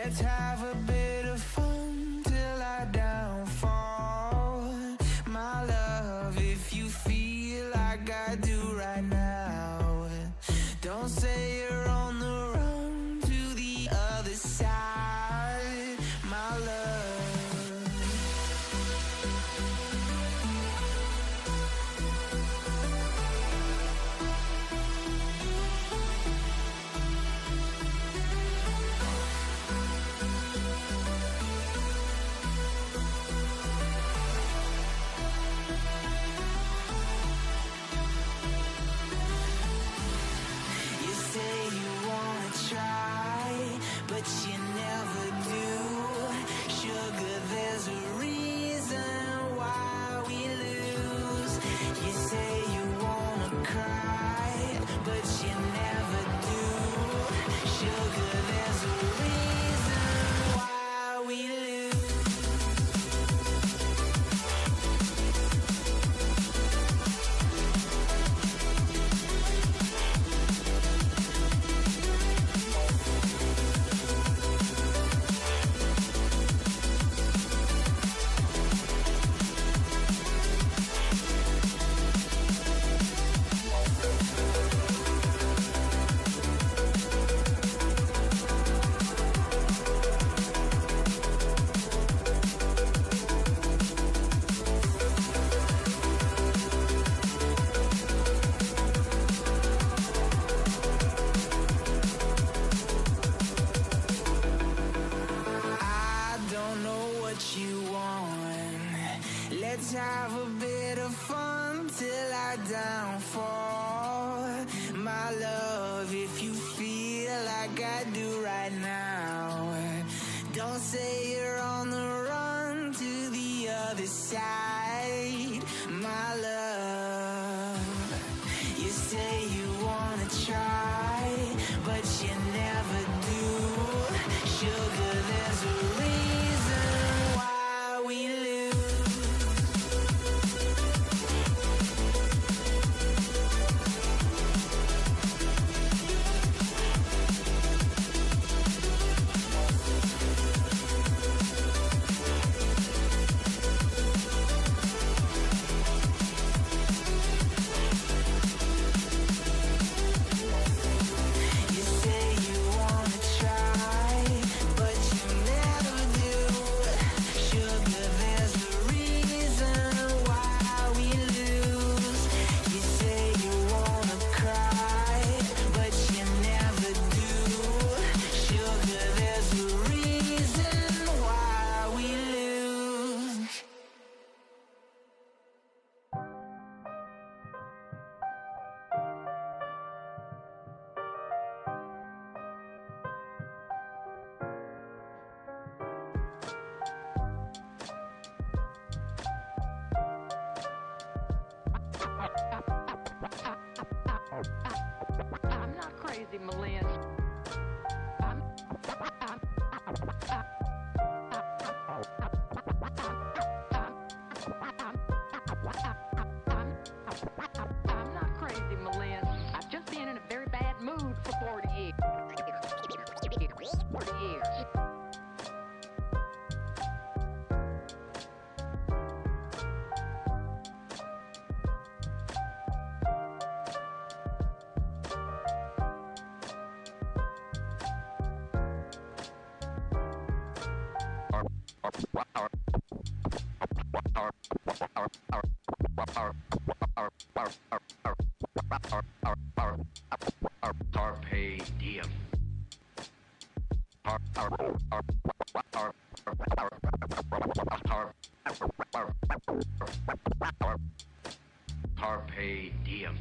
Let's have a bit of fun till I downfall. My love, if you feel like I do right now, don't say you're on the run to the other side, my love. But you never do. Sugar, there's a reason why we lose. You say you wanna cry, but you never do. Sugar, there's a reason why we lose. Let's have a bit of fun till I downfall. My love, if you feel like I do right now, don't say you're on the run to the other side, my love. You say you wanna try, but you never do. Sugar, there's a reason why we lose. I'm not crazy, Malin. I'm not crazy, Malin. I've just been in a very bad mood for 40 years. 40 years. Carpe diem. Carpe diem.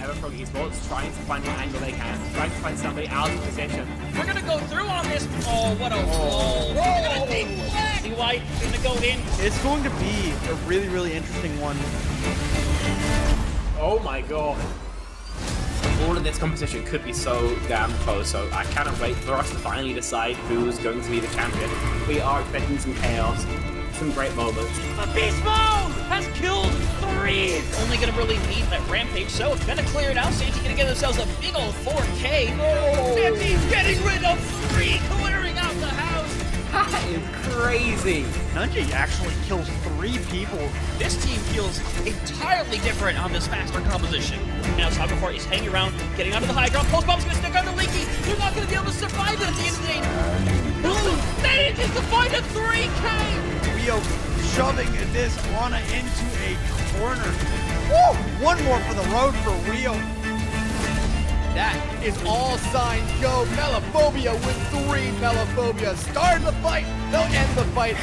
Everfrog Esports trying to find what angle they can, trying to find somebody out of position. We're gonna go through on this. Oh, what a roll. We're gonna take black. White gonna go in. It's going to be a really, really interesting one. Oh my god. All of this competition could be so damn close, so I cannot wait for us to finally decide who's going to be the champion. We are expecting some chaos, some great moments. A beast mode has killed 3. Only gonna really need that rampage, so it's gonna clear it out. Santi gonna get themselves a big old 4K. Oh. Santi getting rid of 3, clearing out the house. That is crazy. Nunji actually kills 3 people. This team feels entirely different on this faster composition. Now Saga4 is hanging around, getting onto the high ground. Post bomb's gonna stick on the Leaky. They're not gonna be able to survive it at the end of the day. Manages to find a 3K. Rio shoving this Ana into a corner. Woo! One more for the road for Rio. That is all signs go. Melophobia with 3 Melophobia. Start the fight. They'll end the fight.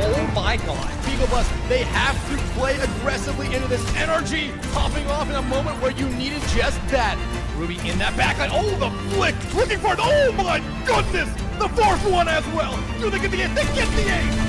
Oh my god. Beagle Bus, they have to play aggressively into this energy. Popping off in a moment where you needed just that. Ruby in that backline. Oh, the flick. Looking for it. Oh my goodness. The 4th one as well. Do they get the 8? They get the 8.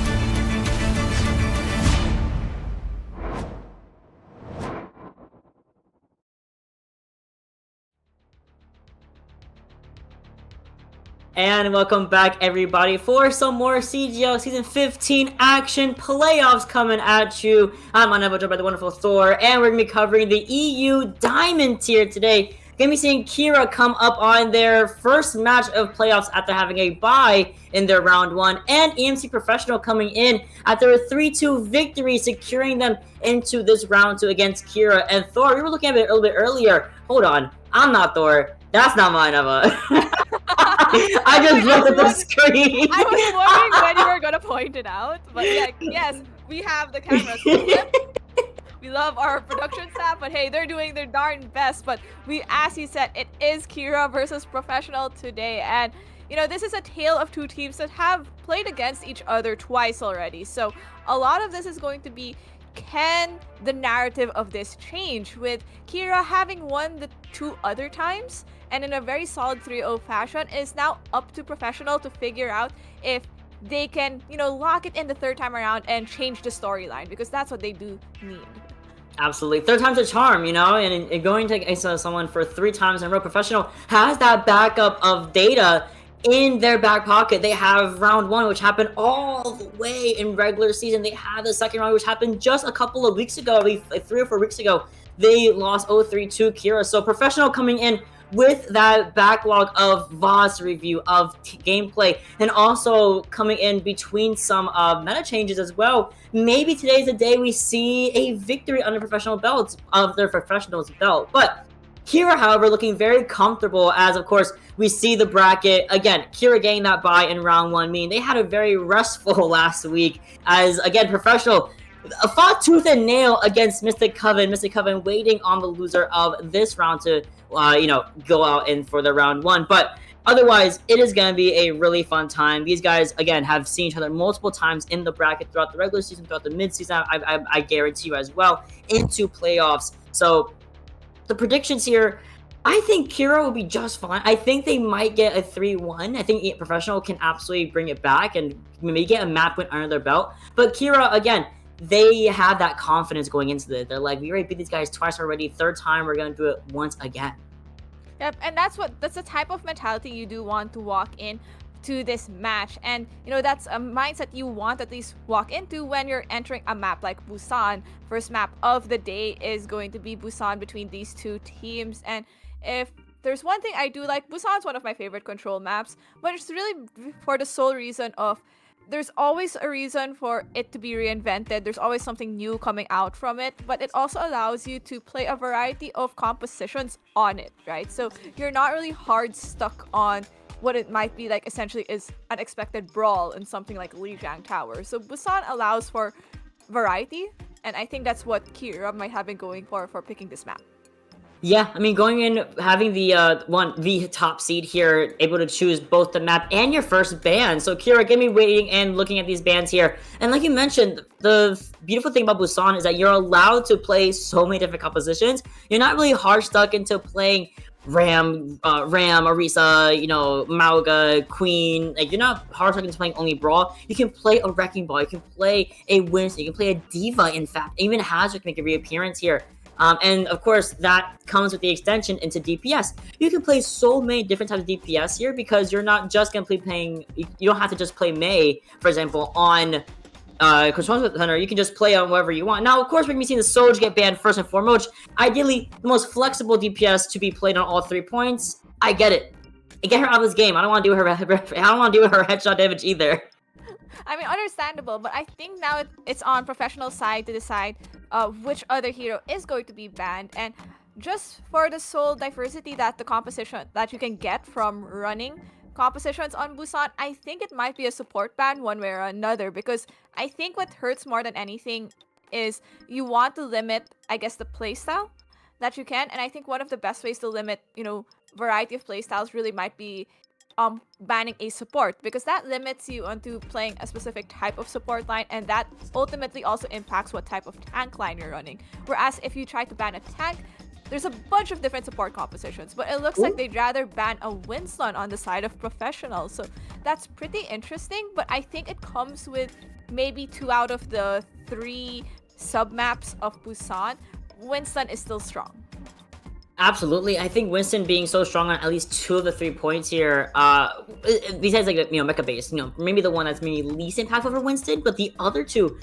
And welcome back, everybody, for some more CGL Season 15 action playoffs coming at you. I'm Unable, joined by the wonderful Thor, and we're going to be covering the EU Diamond tier today. Going to be seeing Kiira come up on their first match of playoffs after having a bye in their round 1, and EMC Professional coming in after a 3-2 victory, securing them into this round 2 against Kiira. And Thor, we were looking at it a little bit earlier. Hold on, I'm not Thor. That's not mine, Eva. I just looked at the screen. I was wondering when you were going to point it out. But yeah, yes, we have the cameras. We love our production staff, but hey, they're doing their darn best. But as you said, it is Kiira versus Professional today. And, you know, this is a tale of 2 teams that have played against each other twice already. So a lot of this is going to be, can the narrative of this change, with Kiira having won the 2 other times and in a very solid 3-0 fashion? Is now up to Professional to figure out if they can, you know, lock it in the 3rd time around and change the storyline, because that's what they do need. Absolutely. 3rd time's a charm, you know, and going to against someone for 3 times in a row. Professional has that backup of data in their back pocket. They have round 1, which happened all the way in regular season. They have the 2nd round, which happened just a couple of weeks ago, like 3 or 4 weeks ago. They lost 0-3 to Kiira. So Professional coming in with that backlog of VODs review, of gameplay, and also coming in between some meta changes as well. Maybe today's the day we see a victory under Professional belts of their Professional's belt. But Kiira, however, looking very comfortable, as of course we see the bracket. Again, Kiira getting that bye in round 1, meaning they had a very restful last week, as again Professional fought tooth and nail against Mystic Coven. Mystic Coven waiting on the loser of this round to you know, go out in for the round 1. But otherwise, it is going to be a really fun time. These guys, again, have seen each other multiple times in the bracket throughout the regular season, throughout the mid-season, I guarantee you as well, into playoffs. So the predictions here, I think Kiira will be just fine. I think they might get a 3-1. I think Professional can absolutely bring it back and maybe get a map win under their belt. But Kiira, again, they have that confidence going into it. They're like, we already beat these guys twice already. 3rd time, we're going to do it once again. Yep, and that's the type of mentality you do want to walk in to this match. And, you know, that's a mindset you want at least walk into when you're entering a map like Busan. First map of the day is going to be Busan between these 2 teams. And if there's one thing I do like, Busan's one of my favorite control maps, but it's really for the sole reason of there's always a reason for it to be reinvented. There's always something new coming out from it, but it also allows you to play a variety of compositions on it, right? So you're not really hard stuck on what it might be like essentially is an expected brawl in something like Lijiang Tower. So Busan allows for variety, and I think that's what Kiira might have been going for picking this map. Yeah, I mean, going in, having the top seed here, able to choose both the map and your first ban. So, Kiira, get me waiting and looking at these bans here. And like you mentioned, the beautiful thing about Busan is that you're allowed to play so many different compositions. You're not really hard stuck into playing Ram, Orisa, Mauga, Queen. Like, you're not hard stuck into playing only Brawl. You can play a Wrecking Ball, you can play a Winston, you can play a Diva, in fact. Even Hazard can make a reappearance here. And of course, that comes with the extension into DPS. You can play so many different types of DPS here because you're not just going to be playing. You don't have to just play Mei, for example, on Control Hunter. You can just play on whatever you want. Now, of course, we're going to be seeing the Soj get banned first and foremost. Ideally, the most flexible DPS to be played on all 3 points. I get it. Get her out of this game. I don't want to do her. I don't want to do her headshot damage either. I mean, understandable, but I think now it's on professional side to decide which other hero is going to be banned. And just for the sole diversity that the composition that you can get from running compositions on Busan, I think it might be a support ban one way or another, because I think what hurts more than anything is you want to limit, I guess, the playstyle that you can. And I think one of the best ways to limit, variety of playstyles really might be banning a support, because that limits you onto playing a specific type of support line, and that ultimately also impacts what type of tank line you're running. Whereas if you try to ban a tank, there's a bunch of different support compositions, but it looks like they'd rather ban a Winston on the side of professionals. So that's pretty interesting, but I think it comes with maybe 2 out of the 3 sub-maps of Busan. Winston is still strong. Absolutely. I think Winston being so strong on at least 2 of the 3 points here, besides like, mecha base, maybe the one that's maybe least impactful for Winston, but the other 2,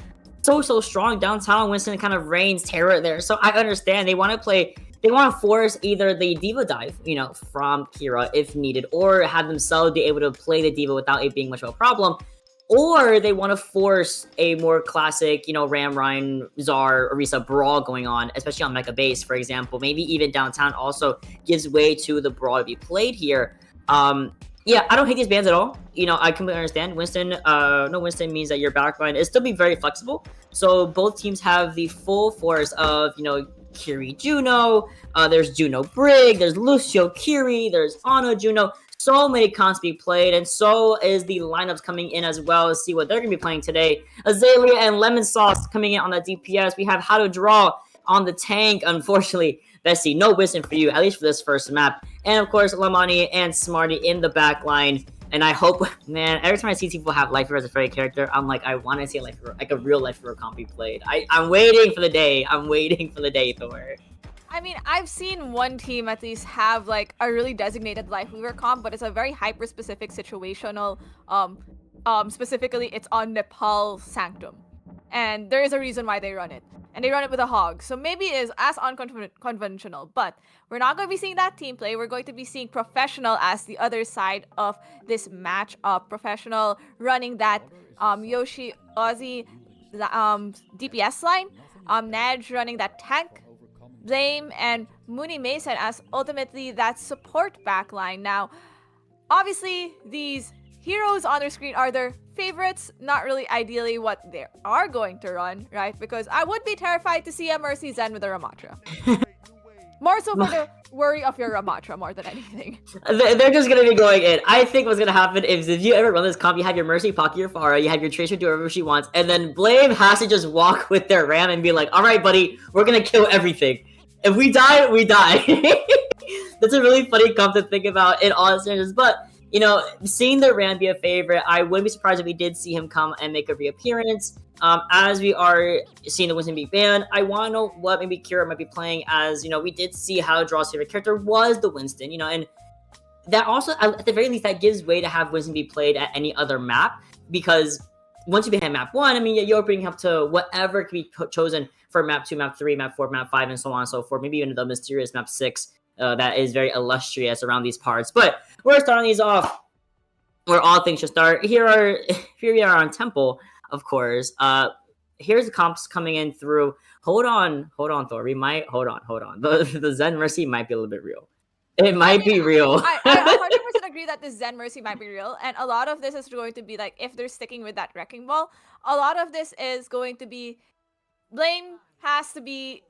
so strong. Downtown, Winston kind of reigns terror there. So I understand they want to force either the Diva dive, from Kiira if needed, or have themselves be able to play the Diva without it being much of a problem. Or they want to force a more classic, Ram, Ryan, Czar, Orisa brawl going on, especially on Mecha Base, for example. Maybe even Downtown also gives way to the brawl to be played here. Yeah, I don't hate these bans at all. I completely understand. Winston means that your backline is still be very flexible. So both teams have the full force of, Kiri Juno, there's Juno Brig, there's Lucio Kiri, there's Ana Juno. So many cons to be played, and so is the lineups coming in as well to see what they're going to be playing today. Azalea and Lemon Sauce coming in on the DPS. We have How to Draw on the tank. Unfortunately, Bessie, no Winston for you, at least for this first map. And of course, Lamani and Smarty in the back line. And I hope, man, every time I see people have Life Hero as a favorite character, I'm like, I want to see a real Life Hero comp be played. I'm waiting for the day. I'm waiting for the day, Thor. I mean, I've seen one team at least have like a really designated Life Weaver comp, but it's a very hyper-specific situational. Specifically, it's on Nepal Sanctum, and there is a reason why they run it, and they run it with a hog. So maybe it is as unconventional, but we're not going to be seeing that team play. We're going to be seeing Professional as the other side of this match. Professional running that Yoshi Ozzy DPS line. Naj running that tank. Blame and Mooney Mason as ultimately that support backline. Now, obviously, these heroes on their screen are their favorites, not really ideally what they are going to run, right? Because I would be terrified to see a Mercy Zen with a Ramatra. More so for the worry of your Ramatra more than anything. They're just going to be going in. I think what's going to happen is if you ever run this comp, you have your Mercy pocket your Pharah, you have your Tracer do whatever she wants, and then Blame has to just walk with their Ram and be like, all right, buddy, we're going to kill everything. If we die, we die. That's a really funny comp to think about in all seriousness. But, seeing the Ram be a favorite, I wouldn't be surprised if we did see him come and make a reappearance. As we are seeing the Winston be banned, I want to know what maybe Kiira might be playing as, we did see how Draw's favorite character was the Winston, and that also, at the very least, that gives way to have Winston be played at any other map, because once you ban map 1, you're opening up to whatever can be chosen for map 2, map 3, map 4, map 5, and so on and so forth. Maybe even the mysterious map 6 that is very illustrious around these parts. But we're starting these off where all things should start. Here we are on Temple, of course. Here's the comps coming in through. Hold on, Thor. We might hold on. The Zen Mercy might be a little bit real. It might be real. I 100% agree that the Zen Mercy might be real, and a lot of this is going to be like, if they're sticking with that Wrecking Ball, a lot of this is going to be Blame has to be,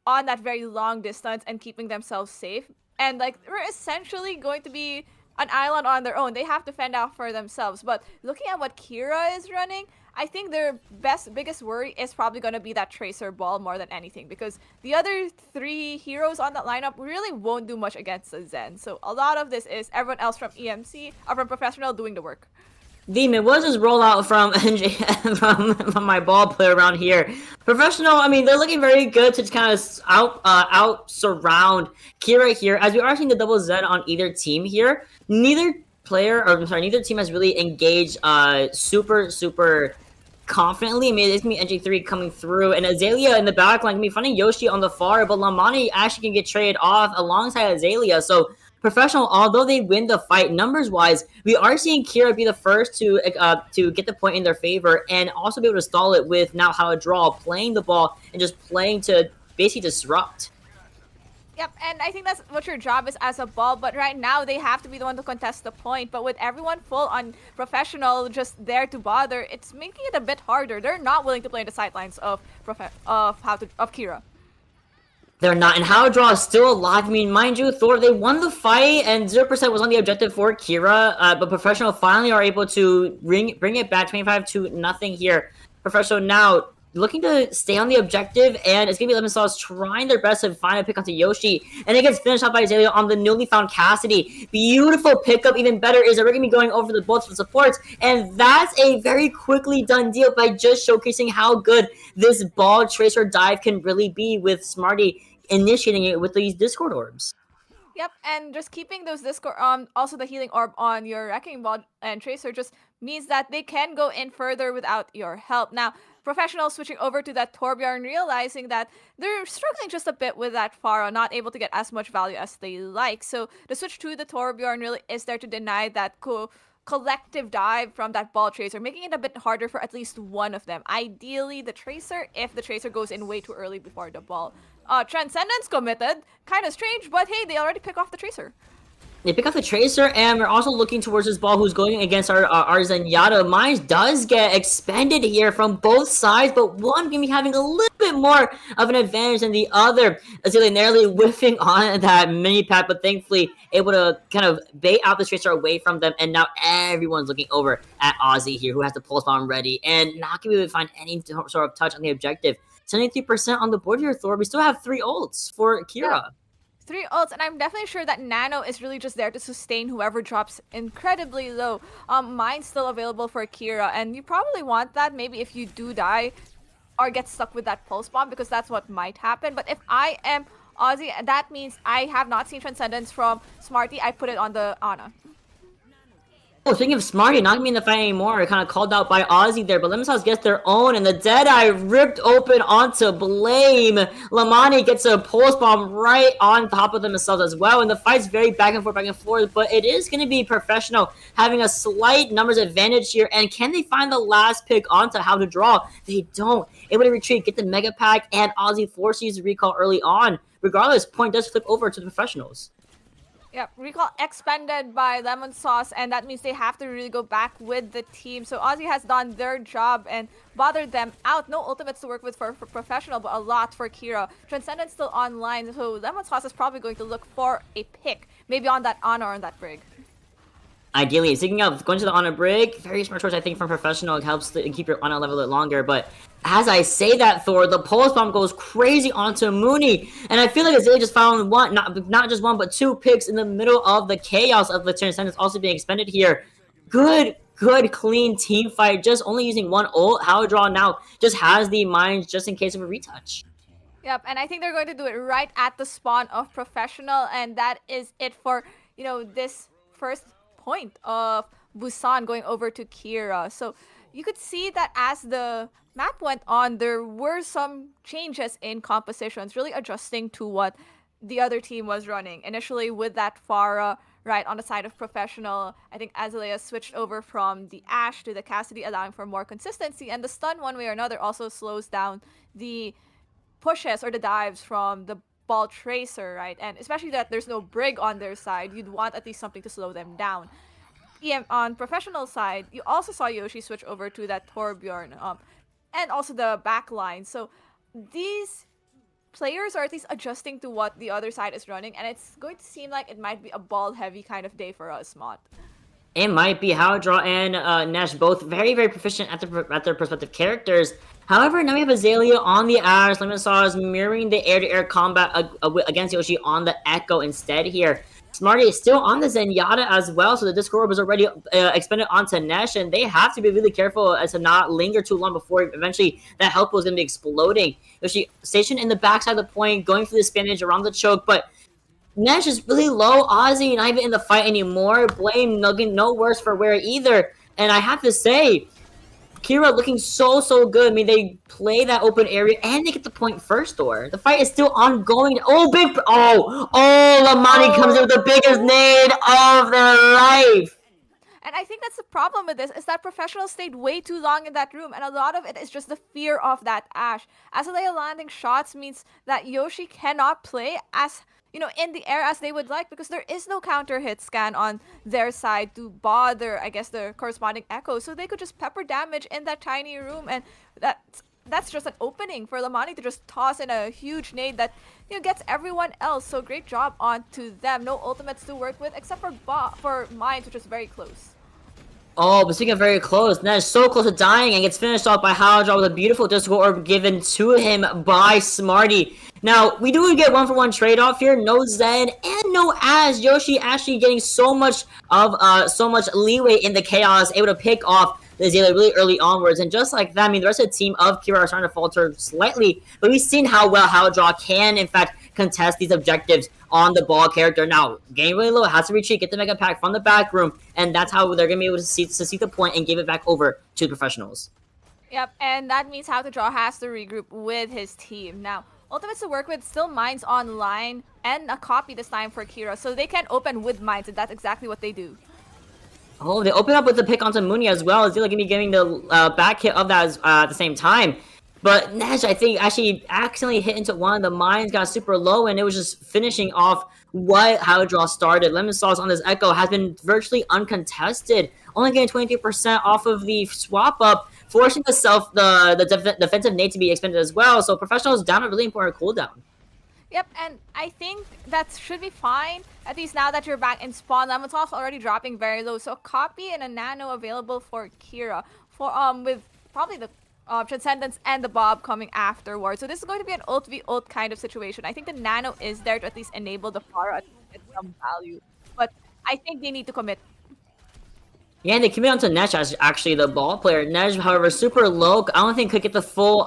on that very long distance and keeping themselves safe. And like we're essentially going to be an island on their own. They have to fend out for themselves. But looking at what Kiira is running, I think their biggest worry is probably going to be that Tracer Ball more than anything, because the other 3 heroes on that lineup really won't do much against the Zen. So a lot of this is everyone else from EMC or from Professional doing the work. Demon, what does this rollout from from my ball player around here? Professional, I mean, they're looking very good to kind of out surround Kiira here, as we are seeing the double Z on either team here. Neither team has really engaged super confidently. I mean, it's gonna be NJ3 coming through, and Azalea in the back line can be finding Yoshi on the far, but Lamani actually can get traded off alongside Azalea. So Professional, although they win the fight numbers-wise, we are seeing Kiira be the first to get the point in their favor and also be able to stall it with now how to draw, playing the ball, and just playing to basically disrupt. Yep, and I think that's what your job is as a ball, but right now they have to be the one to contest the point. But with everyone full on Professional just there to bother, it's making it a bit harder. They're not willing to play in the sidelines of Kiira. They're not, and how draw is still alive. I mean, mind you, Thor, they won the fight, and 0% was on the objective for Kiira, but Professional finally are able to bring it back 25-0 here. Professional now looking to stay on the objective, and it's going to be Lemon Sauce trying their best to find a pick onto Yoshi, and it gets finished off by Azalea on the newly found Cassidy. Beautiful pickup. Even better is that we're going to be going over the both of the supports, and that's a very quickly done deal by just showcasing how good this ball tracer dive can really be with Smarty initiating it with these Discord orbs. Yep, and just keeping those Discord, also the healing orb on your Wrecking Ball and Tracer just means that they can go in further without your help. Now, Professional switching over to that Torbjorn, realizing that they're struggling just a bit with that Pharah, not able to get as much value as they like. So the switch to the Torbjorn really is there to deny that collective dive from that ball tracer, making it a bit harder for at least one of them. Ideally, the Tracer, if the Tracer goes in way too early before the ball. Transcendence committed. Kind of strange, but hey, they already pick off the Tracer. They pick up the Tracer, and we're also looking towards this ball who's going against our Zenyatta. Mine does get expended here from both sides, but one going to be having a little bit more of an advantage than the other. Azalea narrowly whiffing on that mini pad, but thankfully able to kind of bait out the Tracer away from them, and now everyone's looking over at Ozzy here, who has the pulse bomb ready, and not going to be able to find any sort of touch on the objective. 73% on the board here, Thor. We still have 3 ults for Kiira. Yeah. 3 ults, and I'm definitely sure that Nano is really just there to sustain whoever drops incredibly low. Mine's still available for Kiira, and you probably want that maybe if you do die or get stuck with that pulse bomb, because that's what might happen. But if I am Ozzy, that means I have not seen Transcendence from Smarty. I put it on the Ana. Oh, speaking of Smarty, not gonna be in the fight anymore. Kind of called out by Ozzy there, but Lemon Sauce gets their own, and the Deadeye ripped open onto Blame. Lamani gets a pulse bomb right on top of themselves as well, and the fight's very back and forth, but it is gonna be Professional having a slight numbers advantage here, and can they find the last pick onto how to draw? They don't. Able to retreat, get the Mega Pack, and Ozzy forces to use the recall early on. Regardless, point does flip over to the Professionals. Yep, recall expended by Lemon Sauce, and that means they have to really go back with the team. So Ozzy has done their job and bothered them out. No ultimates to work with for Professional, but a lot for Kiira. Transcendence still online, so Lemon Sauce is probably going to look for a pick. Maybe on that Ana or on that Brig. Ideally, seeking out going to the Ana Brig, very smart choice I think from Professional. It helps to keep your Ana level a bit longer, but as I say that, Thor, the pulse bomb goes crazy onto Mooney, and I feel like Azalea just found one, not just one, but 2 picks in the middle of the chaos of the Transcendence also being expended here. Good, clean team fight, just only using 1 ult. How Draw now just has the mines just in case of a retouch. Yep, and I think they're going to do it right at the spawn of Professional, and that is it for, this first point of Busan going over to Kiira. So you could see that as the map went on, there were some changes in compositions, really adjusting to what the other team was running. Initially with that Pharah right on the side of Professional, I think Azalea switched over from the Ashe to the Cassidy, allowing for more consistency, and the stun one way or another also slows down the pushes or the dives from the ball tracer, right? And especially that there's no Brig on their side, you'd want at least something to slow them down. On Professional side, you also saw Yoshi switch over to that Torbjorn, and also the back line. So these players are at least adjusting to what the other side is running, and it's going to seem like it might be a ball-heavy kind of day for us, Mott. It might be Howdraw and Nash both very, very proficient at their respective characters. However, now we have Azalea on the Ash. Lemon Sauce mirroring the air-to-air combat against Yoshi on the Echo instead here. Smarty is still on the Zenyatta as well, so the Discord Orb is already expended onto Nash, and they have to be really careful as to not linger too long before eventually that help was going to be exploding. Yoshi stationed in the backside of the point, going for the spinach around the choke, but Nash is really low. Ozzy not even in the fight anymore. Blame Nugget no worse for wear either. And I have to say, Kiira looking so good. I mean, they play that open area and they get the point first door. The fight is still ongoing. Oh, Lamani comes in with the biggest nade of their life. And I think that's the problem with this, is that professionals stayed way too long in that room, and a lot of it is just the fear of that Ash. Azalea landing shots means that Yoshi cannot play as, in the air as they would like, because there is no counter hit scan on their side to bother, I guess, the corresponding Echo. So they could just pepper damage in that tiny room, and that's just an opening for Lamani to just toss in a huge nade that gets everyone else. So great job onto them. No ultimates to work with except for Mines, which is very close. Oh, but speaking of very close, Nash is so close to dying and gets finished off by Howdraw with a beautiful Discord Orb given to him by Smarty. Now, we do get 1-for-1 trade-off here. No Zen and no Ash. Yoshi actually getting so much leeway in the chaos, able to pick off the Azalea really early onwards. And just like that, I mean, the rest of the team of Kiira are starting to falter slightly, but we've seen how well Howdraw can, in fact, contest these objectives on the ball character. Now, game really low, has to retreat, get the Mega Pack from the back room, and that's how they're going to be able to see the point and give it back over to the professionals. Yep, and that means Howdraw has to regroup with his team. Now, ultimates to work with, still Mines online, and a copy this time for Kiira, so they can open with Mines, and that's exactly what they do. Oh, they open up with the pick onto Mooney as well. They're going to be getting the back hit of that at the same time. But Nash, I think, actually accidentally hit into one of the mines, got super low, and it was just finishing off what Howdraw started. Lemon Sauce on this Echo has been virtually uncontested, only getting 23% off of the swap up, forcing the defensive nade to be expended as well. So Professionals down a really important cooldown. Yep, and I think that should be fine, at least now that you're back in spawn. Lemon Sauce already dropping very low, so a copy and a nano available for Kiira, with probably the Transcendence and the Bob coming afterwards. So this is going to be an ult v ult kind of situation. I think the nano is there to at least enable the Pharah to get some value, but I think they need to commit. Yeah, and they commit onto Nesh as actually the ball player. Nesh, however, super low. I don't think could get the full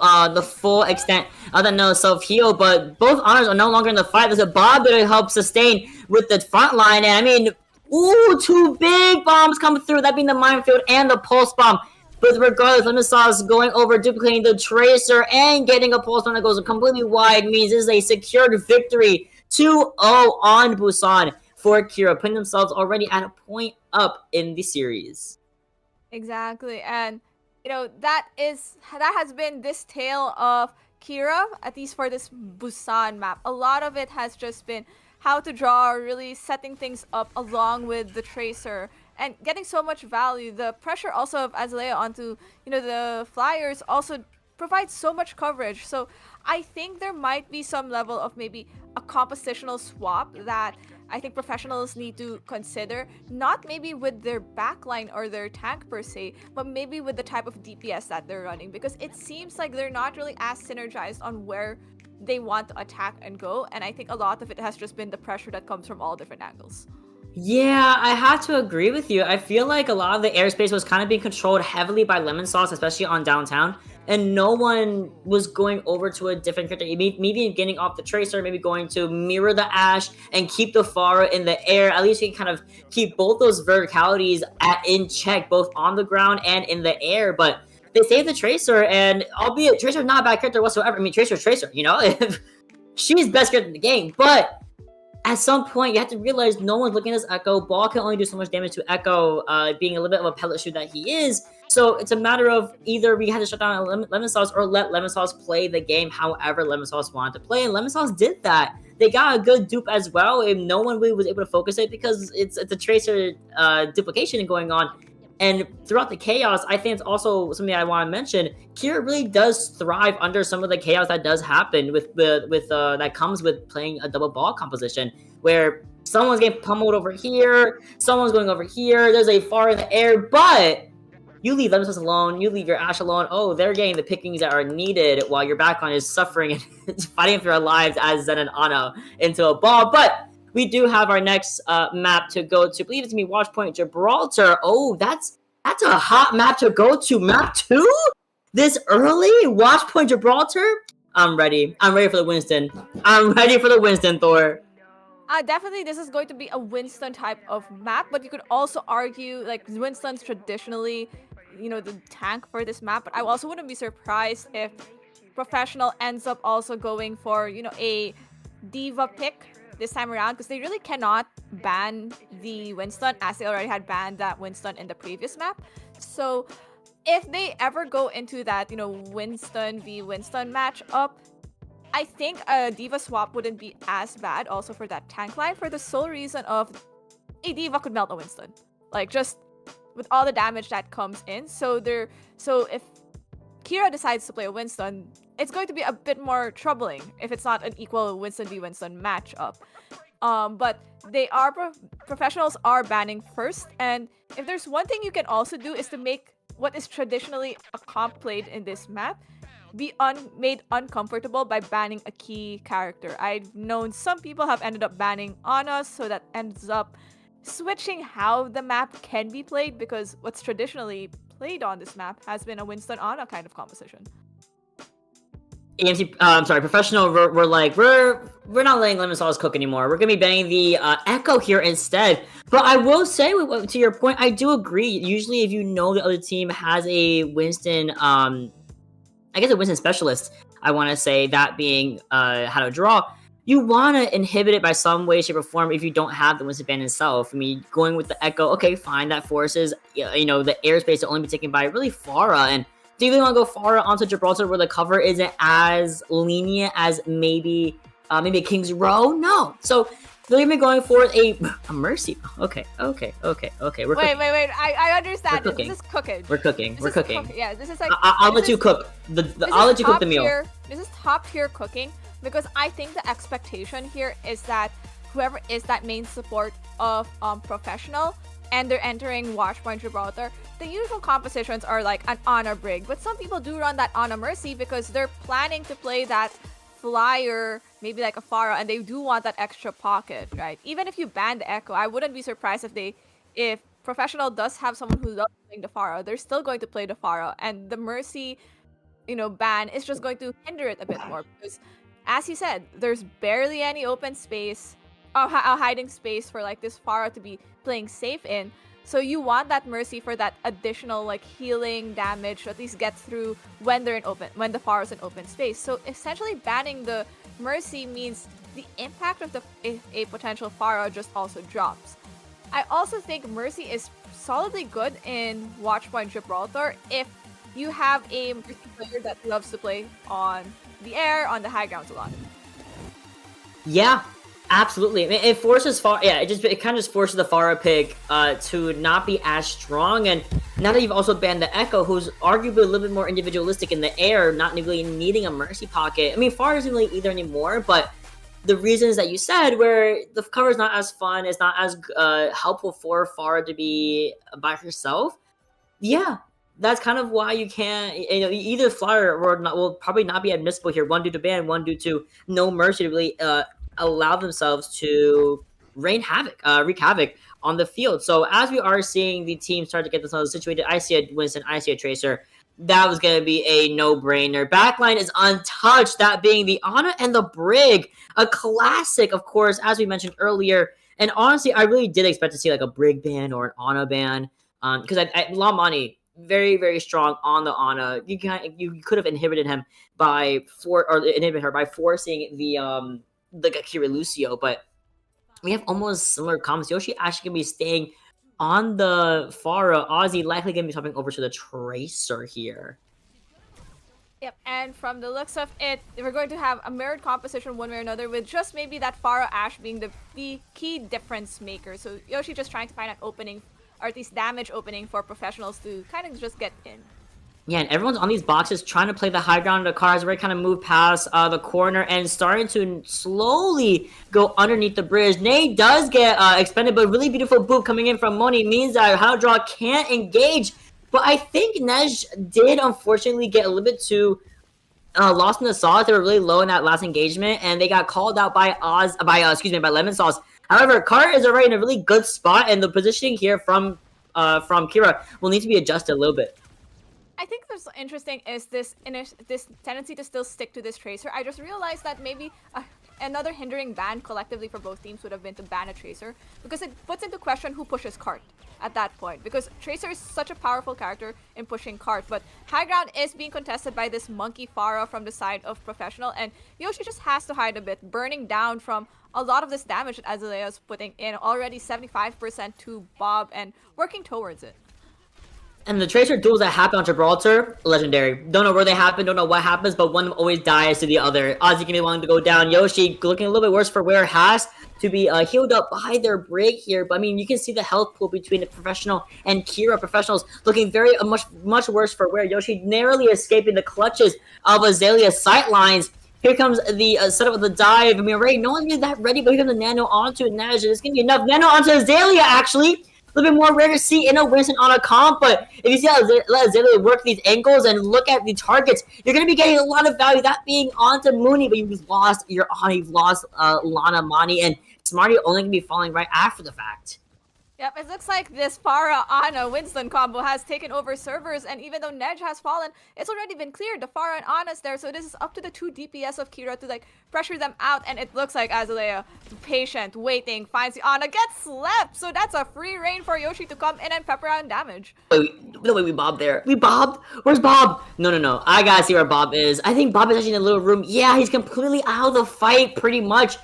extent of that no self-heal, but both honors are no longer in the fight. There's a Bob that help sustain with the front line, and I mean, ooh, two big bombs coming through, that being the minefield and the pulse bomb. But regardless, Lemon Sauce going over, duplicating the Tracer, and getting a pulse bomb that goes completely wide means this is a secured victory. 2-0 on Busan for Kiira, putting themselves already at a point up in the series. Exactly, and that has been this tale of Kiira, at least for this Busan map. A lot of it has just been how to draw, really setting things up along with the Tracer and getting so much value. The pressure also of Azalea onto the Flyers also provides so much coverage. So I think there might be some level of maybe a compositional swap that I think professionals need to consider, not maybe with their backline or their tank per se, but maybe with the type of DPS that they're running, because it seems like they're not really as synergized on where they want to attack and go, and I think a lot of it has just been the pressure that comes from all different angles. Yeah, I have to agree with you. I feel like a lot of the airspace was kind of being controlled heavily by Lemon Sauce, especially on downtown, and no one was going over to a different character. Maybe getting off the Tracer, maybe going to mirror the Ash and keep the Pharah in the air. At least you can kind of keep both those verticalities in check, both on the ground and in the air. But they saved the Tracer, and albeit Tracer's not a bad character whatsoever. I mean, Tracer's Tracer, she's best character in the game, but at some point, you have to realize no one's looking at this Echo. Ball can only do so much damage to Echo, being a little bit of a pellet shoot that he is. So it's a matter of either we had to shut down Lemon Sauce or let Lemon Sauce play the game however Lemon Sauce wanted to play. And Lemon Sauce did that. They got a good dupe as well, and no one really was able to focus it because it's a Tracer duplication going on. And throughout the chaos, I think it's also something I want to mention. Kiira really does thrive under some of the chaos that does happen with that comes with playing a double ball composition, where someone's getting pummeled over here, someone's going over here. There's a far in the air, but you leave themselves alone. You leave your Ashe alone. Oh, they're getting the pickings that are needed while your backline is suffering and fighting for their lives as Zen and Ana into a ball. But we do have our next map to go to. I believe it's gonna be Watchpoint Gibraltar. Oh, that's a hot map to go to. Map 2? This early? Watchpoint Gibraltar? I'm ready. I'm ready for the Winston. I'm ready for the Winston, Thor. Definitely, this is going to be a Winston type of map, but you could also argue like Winston's traditionally, the tank for this map. But I also wouldn't be surprised if Professional ends up also going for a diva pick this time around, because they really cannot ban the Winston as they already had banned that Winston in the previous map. So if they ever go into that Winston v Winston matchup, I think a diva swap wouldn't be as bad also for that tank line, for the sole reason of a diva could melt a Winston, like just with all the damage that comes in. So if Kiira decides to play a Winston, it's going to be a bit more troubling if it's not an equal Winston v Winston matchup. But Professionals are banning first, and if there's one thing you can also do is to make what is traditionally a comp played in this map be made uncomfortable by banning a key character. I've known some people have ended up banning Ana, so that ends up switching how the map can be played, because what's traditionally played on this map has been a Winston Ana kind of composition. EMC, I'm sorry, Professional, we're not letting lemon sauce cook anymore. We're gonna be banning the Echo here instead. But I will say, to your point, I do agree. Usually, if you know the other team has a Winston, I guess a Winston specialist, I want to say, that being how to draw, you want to inhibit it by some way, shape, or form if you don't have the Winston ban itself. I mean, going with the Echo, okay, fine, that forces, the airspace to only be taken by really Pharah. And do you really want to go Pharah onto Gibraltar where the cover isn't as lenient as maybe a King's Row? No. So they're gonna be going for a Mercy. Okay. We're wait. I understand. This is cooking. We're cooking. Yeah, this is like. I'll let you cook. I'll let you cook the meal. This is top tier cooking, because I think the expectation here is that whoever is that main support of Professional and they're entering Watchpoint Gibraltar, the usual compositions are like an Ana Brig, but some people do run that Ana Mercy because they're planning to play that flyer, maybe like a Pharah, and they do want that extra pocket, right? Even if you ban the Echo, I wouldn't be surprised if Professional does have someone who loves playing the Pharah, they're still going to play the Pharah, and the Mercy, ban is just going to hinder it a bit more, because as you said, there's barely any open space, a hiding space for like this Pharah to be playing safe in. So you want that Mercy for that additional like healing damage to at least get through when the Pharah's in open space. So essentially banning the Mercy means the impact of a potential Pharah just also drops. I also think Mercy is solidly good in Watchpoint Gibraltar if you have a Mercy player that loves to play on the air, on the high grounds a lot. Yeah, absolutely. I mean, it forces it kind of just forces the Pharah pick to not be as strong. And now that you've also banned the Echo, who's arguably a little bit more individualistic in the air, not really needing a Mercy pocket. I mean, Pharah isn't really either anymore, but the reasons that you said, where the cover is not as fun, it's not as helpful for Pharah to be by herself. Yeah, that's kind of why you can't, either Flyer or not will probably not be admissible here. One due to ban, one due to no Mercy to really allow themselves to wreak havoc on the field. So as we are seeing the team start to get themselves situated, I see a Winston, I see a Tracer. That was going to be a no-brainer. Backline is untouched, that being the Ana and the Brig. A classic, of course, as we mentioned earlier. And honestly, I really did expect to see like a Brig ban or an Ana ban. Because Lamani, very, very strong on the Ana. You could have inhibited him inhibited her by forcing the Kiira Lucio, but we have almost similar comments. Yoshi actually going to be staying on the Pharah. Ozzy likely going to be swapping over to the Tracer here. Yep, and from the looks of it, we're going to have a mirrored composition one way or another, with just maybe that Pharah Ashe being the key difference maker. So Yoshi just trying to find an opening or at least damage opening for professionals to kind of just get in. Yeah, and everyone's on these boxes trying to play the high ground. The car has already kind of moved past the corner and starting to slowly go underneath the bridge. Nate does get expended, but really beautiful boop coming in from Moni means that Hydra can't engage. But I think Nej did unfortunately get a little bit too lost in the sauce. They were really low in that last engagement, and they got called out by Lemon Sauce. However, Car is already in a really good spot, and the positioning here from Kiira will need to be adjusted a little bit. I think what's interesting is this tendency to still stick to this Tracer. I just realized that maybe another hindering ban collectively for both teams would have been to ban a Tracer, because it puts into question who pushes cart at that point, because Tracer is such a powerful character in pushing cart, but high ground is being contested by this monkey Pharah from the side of Professional, and Yoshi just has to hide a bit, burning down from a lot of this damage that Azalea is putting in, already 75% to Bob, and working towards it. And the Tracer duels that happen on Gibraltar, legendary. Don't know where they happen, don't know what happens, but one always dies to the other. Ozzy can be wanting to go down. Yoshi looking a little bit worse for where has to be healed up by their break here. But I mean, you can see the health pool between the Professional and Kiira. Professionals looking very much worse for where Yoshi narrowly escaping the clutches of Azalea's sightlines. Here comes the setup of the dive. I mean, already no one's really that ready, but here comes the Nano onto Naj. It's going to be enough. Nano onto Azalea, actually. A little bit more rare to see in a Winston on a comp, but if you see how let Azalea work these angles and look at the targets, you're going to be getting a lot of value. That being onto Mooney, but you've lost Lana, Mani, and Smarty only going to be falling right after the fact. Yep, it looks like this Pharah Ana Winston combo has taken over servers, and even though Nej has fallen, it's already been cleared. The Pharah and Ana's there, so this is up to the 2 DPS of Kiira to like pressure them out, and it looks like Azalea, patient, waiting, finds the Ana, gets slept, so that's a free reign for Yoshi to come in and pepper out damage. Wait, the way we bobbed there. We bobbed? Where's Bob? No. I gotta see where Bob is. I think Bob is actually in a little room. Yeah, he's completely out of the fight, pretty much.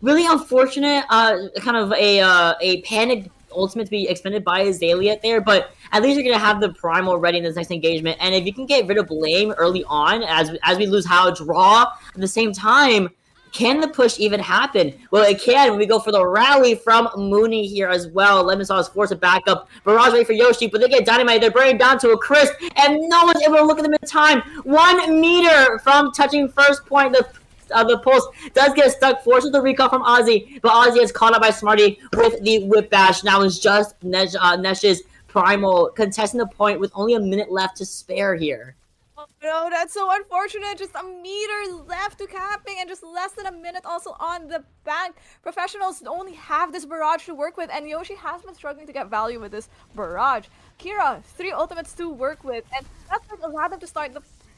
Really unfortunate, kind of a panicked ultimate to be expended by Azalea there, but at least you're gonna have the primal ready in this next engagement, and if you can get rid of blame early on as we lose how draw at the same time, can the push even happen? Well, it can when we go for the rally from Mooney here as well. Lemon Sauce forced to back up. Barrage ready for Yoshi, but they get dynamite. They're burning down to a crisp, and no one's able to look at them in time. 1 meter from touching first point. The pulse does get stuck, forces the recall from Ozzy, but Ozzy is caught up by Smarty with the whip bash. Now it's just Nesh's primal contesting the point with only a minute left to spare here. Oh no, that's so unfortunate. Just a meter left to capping and just less than a minute also on the bank. Professionals only have this barrage to work with, and Yoshi has been struggling to get value with this barrage. Kiira, 3 ultimates to work with, and that's what allowed them to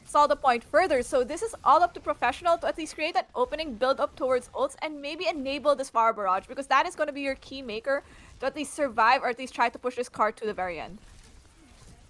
solve the point further. So this is all up to Professional to at least create that opening, build up towards ults, and maybe enable this Pharah barrage, because that is going to be your key maker to at least survive or at least try to push this card to the very end.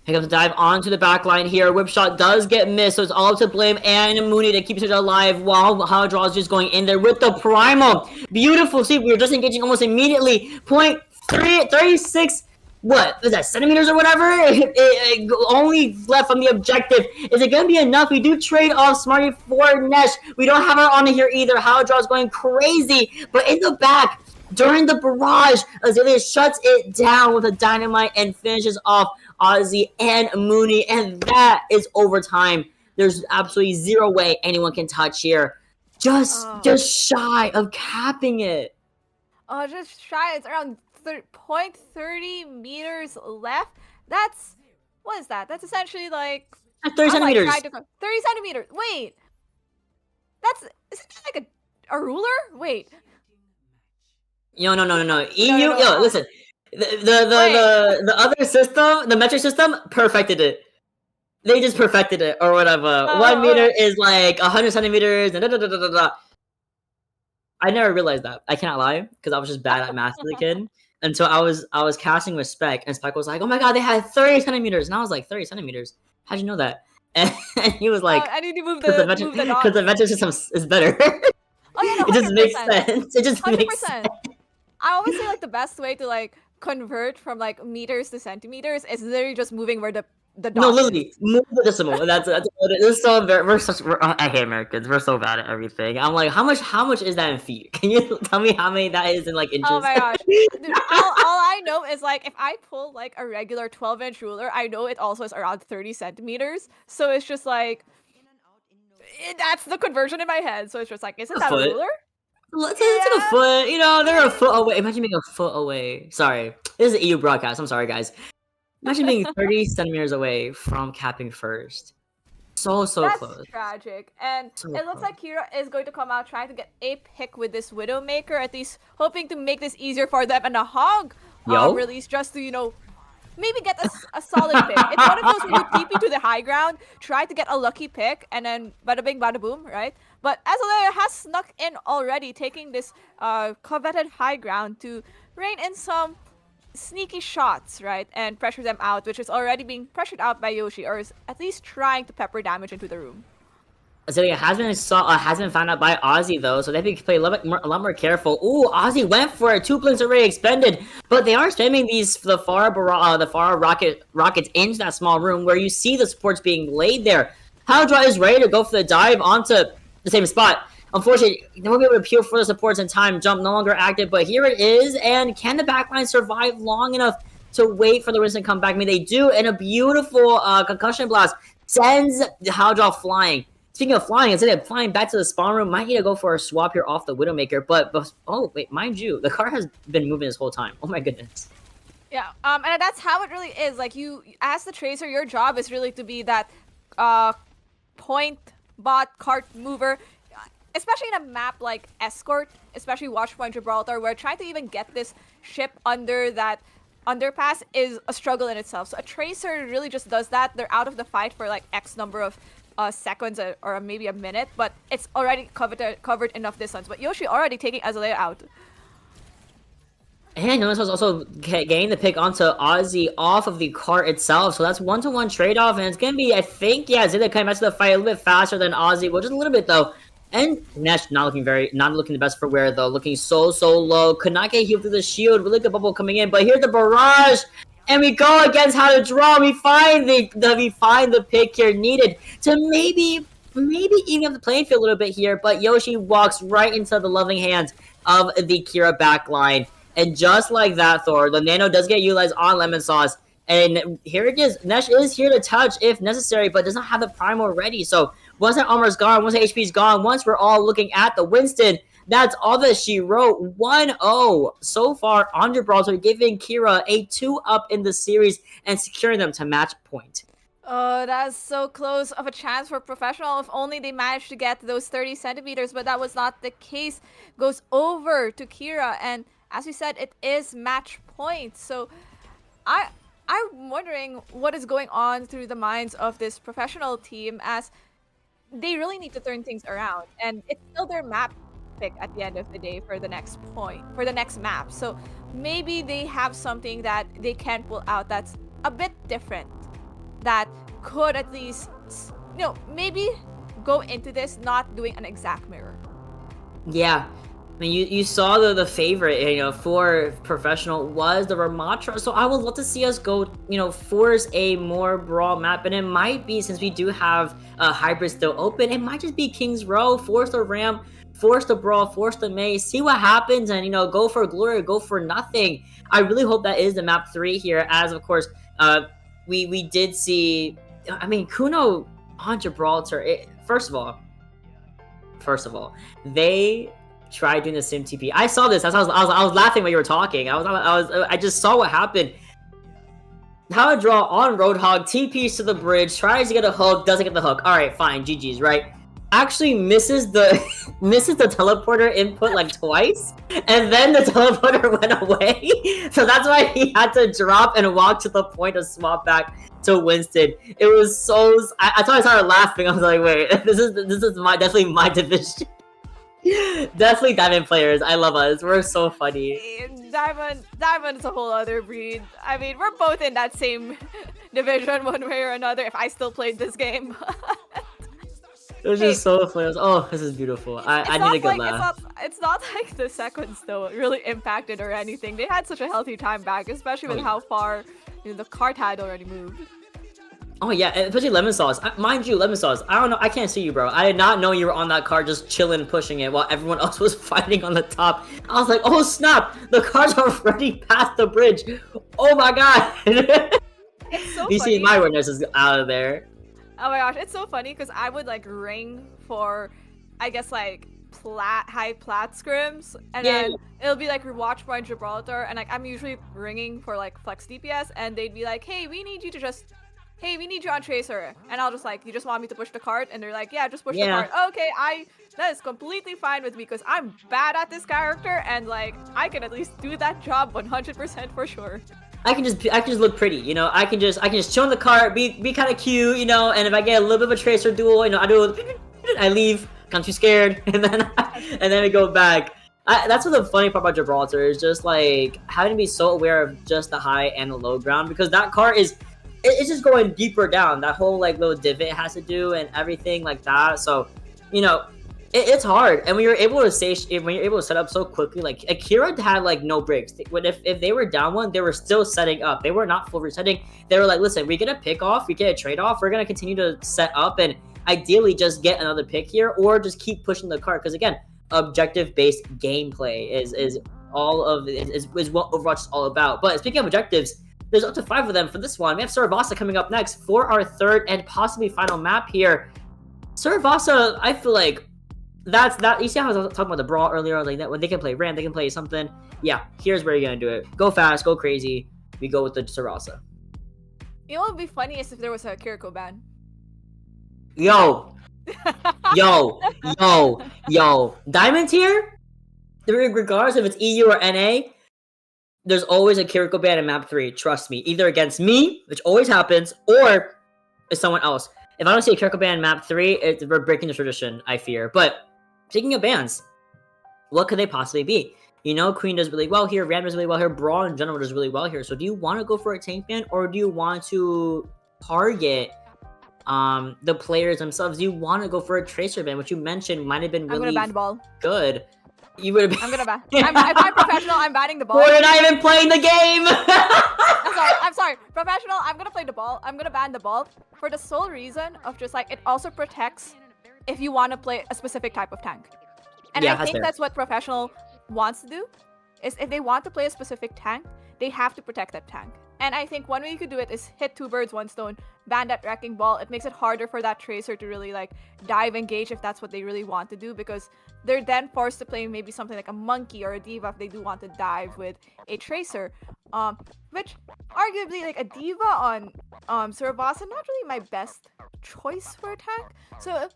Here comes the dive onto the back line here. Whip shot does get missed, so it's all up to Blame and Mooney to keep it alive while Hydra is just going in there with the primal. Beautiful. See, we were just engaging almost immediately. 0.36. What is that, centimeters or whatever? It only left from the objective. Is it gonna be enough? We do trade off Smarty for Nesh. We don't have her on here either. Hydra is going crazy, but in the back during the barrage, Azalea shuts it down with a dynamite and finishes off Ozzy and Mooney, and that is overtime. There's absolutely zero way anyone can touch here. Just shy of capping it. Oh, just shy. It's around 0.30 meters left. That's, what is that? That's essentially like 30 centimeters. 30 centimeters. Wait, isn't that like a ruler? Wait. No. EU. Yo, listen. The other system, the metric system, perfected it. They just perfected it or whatever. 1 meter is like 100 centimeters and I never realized that. I cannot lie, because I was just bad at math as a kid. And so I was casting with Spec, and Spec was like, "Oh my god, they had 30 centimeters," and I was like, "30 centimeters? How'd you know that?" And he was like, "I need to move the metric system is better." Oh yeah, no, it just makes sense. It just 100%. makes sense. I always say like the best way to like convert from like meters to centimeters is literally just moving where the the No, dots. literally, move the decimal. That's this is so I hate Americans. We're so bad at everything. I'm like, how much is that in feet? Can you tell me how many that is in like inches? Oh my gosh. Dude, all I know is like if I pull like a regular 12-inch ruler, I know it also is around 30 centimeters. So it's just like that's the conversion in my head. So it's just like, isn't that a foot. ruler? It's like a foot, you know, they're a foot away. Imagine being a foot away. Sorry. This is an EU broadcast. I'm sorry, guys. Imagine being 30 centimeters away from capping first. So That's close. tragic. And So it looks close. like Kiira is going to come out trying to get a pick with this Widowmaker, at least hoping to make this easier for them. And a hog release just to, you know, maybe get a solid pick. It's one of those where you TP to the high ground, try to get a lucky pick, and then bada bing, bada boom, right? But Azalea has snuck in already, taking this coveted high ground to rein in some sneaky shots, right? And pressure them out, which is already being pressured out by Yoshi, or is at least trying to pepper damage into the room. Azalea has been found out by Ozzy though, so they have to play a lot more careful. Ooh, Ozzy went for it. 2 blinks already expended, but they are spamming the far rockets into that small room where you see the supports being laid there. Hydra is ready to go for the dive onto the same spot. Unfortunately, they won't be able to peel for the supports in time. Jump no longer active, but here it is. And can the backline survive long enough to wait for the Winston to come back? I mean, they do, and a beautiful concussion blast sends Hydra flying. Speaking of flying, instead of flying back to the spawn room, might need to go for a swap here off the Widowmaker. But oh wait, mind you, the car has been moving this whole time. Oh my goodness. Yeah, and that's how it really is. Like you, as the Tracer, your job is really to be that point bot cart mover, especially in a map like Escort, especially Watchpoint Gibraltar, where trying to even get this ship under that underpass is a struggle in itself. So a Tracer really just does that. They're out of the fight for like X number of seconds or maybe a minute, but it's already covered enough distance. But Yoshi already taking Azalea out. And notice was also getting the pick onto Ozzy off of the cart itself, so that's 1-to-1 trade-off, and it's gonna be, I think, yeah, Zilla coming back to the fight a little bit faster than Ozzy, well, just a little bit though. And Nesh not looking the best for wear though, looking so low. Could not get healed through the shield. Really good bubble coming in, but here's the barrage, and we go against how to draw. We find the pick here needed to maybe even up the playing field a little bit here. But Yoshi walks right into the loving hands of the Kiira backline, and just like that, Thor, the nano does get utilized on Lemon Sauce. And here it is. Nesh is here to touch if necessary, but does not have the primal ready. So once that armor is gone, once the HP is gone, once we're all looking at the Winston, that's all that she wrote. 1-0 so far on Gibraltar, giving Kiira a 2-up in the series and securing them to match point. Oh, that's so close of a chance for Professional. If only they managed to get those 30 centimeters, but that was not the case. Goes over to Kiira, and as we said, it is match point. So I'm wondering what is going on through the minds of this Professional team, as they really need to turn things around, and it's still their map pick at the end of the day for the next map. So maybe they have something that they can pull out that's a bit different, that could at least, you know, maybe go into this not doing an exact mirror. Yeah. I mean, you saw the favorite, you know, for Professional was the Ramatra, so I would love to see us go, you know, force a more brawl map, and it might be, since we do have a hybrid still open, it might just be King's Row, force the Ram, force the brawl, force the maze, see what happens, and, you know, go for glory, go for nothing. I really hope that is the map 3 here, as, of course, we did see, I mean, Kuno on Gibraltar, first of all, they tried doing the sim TP. I saw this. I was laughing when you were talking. I just saw what happened. How to draw on Roadhog, TPs to the bridge, tries to get a hook, doesn't get the hook. All right, fine, GG's, right? Actually misses the teleporter input like twice, and then the teleporter went away. So that's why he had to drop and walk to the point of swap back to Winston. It was so. I thought I started laughing. I was like, wait, this is definitely my division. Definitely Diamond players. I love us. We're so funny. Diamond's a whole other breed. I mean, we're both in that same division one way or another, if I still played this game. It was just so funny. Oh, this is beautiful. I need a good laugh. It's not like the seconds, though, really impacted or anything. They had such a healthy time back, especially with how far the cart had already moved. Oh yeah, and especially lemon sauce. Mind you, lemon sauce. I don't know. I can't see you, bro. I did not know you were on that car just chilling, pushing it while everyone else was fighting on the top. I was like, oh snap! The car's already past the bridge. Oh my god! It's so You see, funny. my witness is out of there. Oh my gosh, it's so funny because I would like ring for, I guess like high plat scrims, and Yeah. then it'll be like rewatch point Gibraltar, and like I'm usually ringing for like flex DPS, and they'd be like, hey, we need you on Tracer, and I'll just like, you just want me to push the cart, and they're like, yeah, just push the Yeah. cart. Okay, that is completely fine with me because I'm bad at this character, and like I can at least do that job 100% for sure. I can just look pretty, you know. I can just chill in the cart, be kind of cute, you know. And if I get a little bit of a tracer duel, you know, I leave. I'm too scared, and then I go back. That's what the funny part about Gibraltar is, just like having to be so aware of just the high and the low ground, because that cart it's just going deeper down. That whole like little divot it has to do and everything like that. So, you know, it's hard. And when you're able to set up so quickly, like Kiira had like no breaks. If they were down one, they were still setting up. They were not full resetting. They were like, listen, we get a pick off, we get a trade off. We're gonna continue to set up and ideally just get another pick here, or just keep pushing the cart. Because again, objective based gameplay is what Overwatch is all about. But speaking of objectives, there's up to 5 of them for this one. We have Saravasa coming up next for our third and possibly final map here. Saravasa, I feel like that's that. You see how I was talking about the brawl earlier, like that when they can play Ram, they can play something. Yeah, here's where you're gonna do it. Go fast, go crazy. We go with the Saravasa. You know what would be funny is if there was a Kiriko ban. Yo, Diamond tier, regardless if it's EU or NA, there's always a Kiriko ban in map 3. Trust me, either against me, which always happens, or it's someone else. If I don't see a Kiriko ban in map 3, we're breaking the tradition, I fear. But speaking of bans, what could they possibly be? You know, Queen does really well here, Ram does really well here, Brawl in general does really well here. So do you want to go for a tank ban, or do you want to target the players themselves? You want to go for a tracer ban, which you mentioned might have been really I'm gonna ban the ball. good. You would have. I'm gonna ban. If I'm professional, I'm banning the ball. Boy, you're not even playing the game. I'm sorry. Professional, I'm gonna play the ball. I'm gonna ban the ball for the sole reason of just like it also protects if you want to play a specific type of tank. And Yeah, I that's think fair. that's what professional wants to do. Is if they want to play a specific tank, they have to protect that tank. And I think one way you could do it is hit 2 birds, 1 stone, ban that wrecking ball. It makes it harder for that tracer to really like dive engage if that's what they really want to do, because they're then forced to play maybe something like a monkey or a diva if they do want to dive with a tracer. Which arguably like a diva on Saravasa, not really my best choice for a tank. So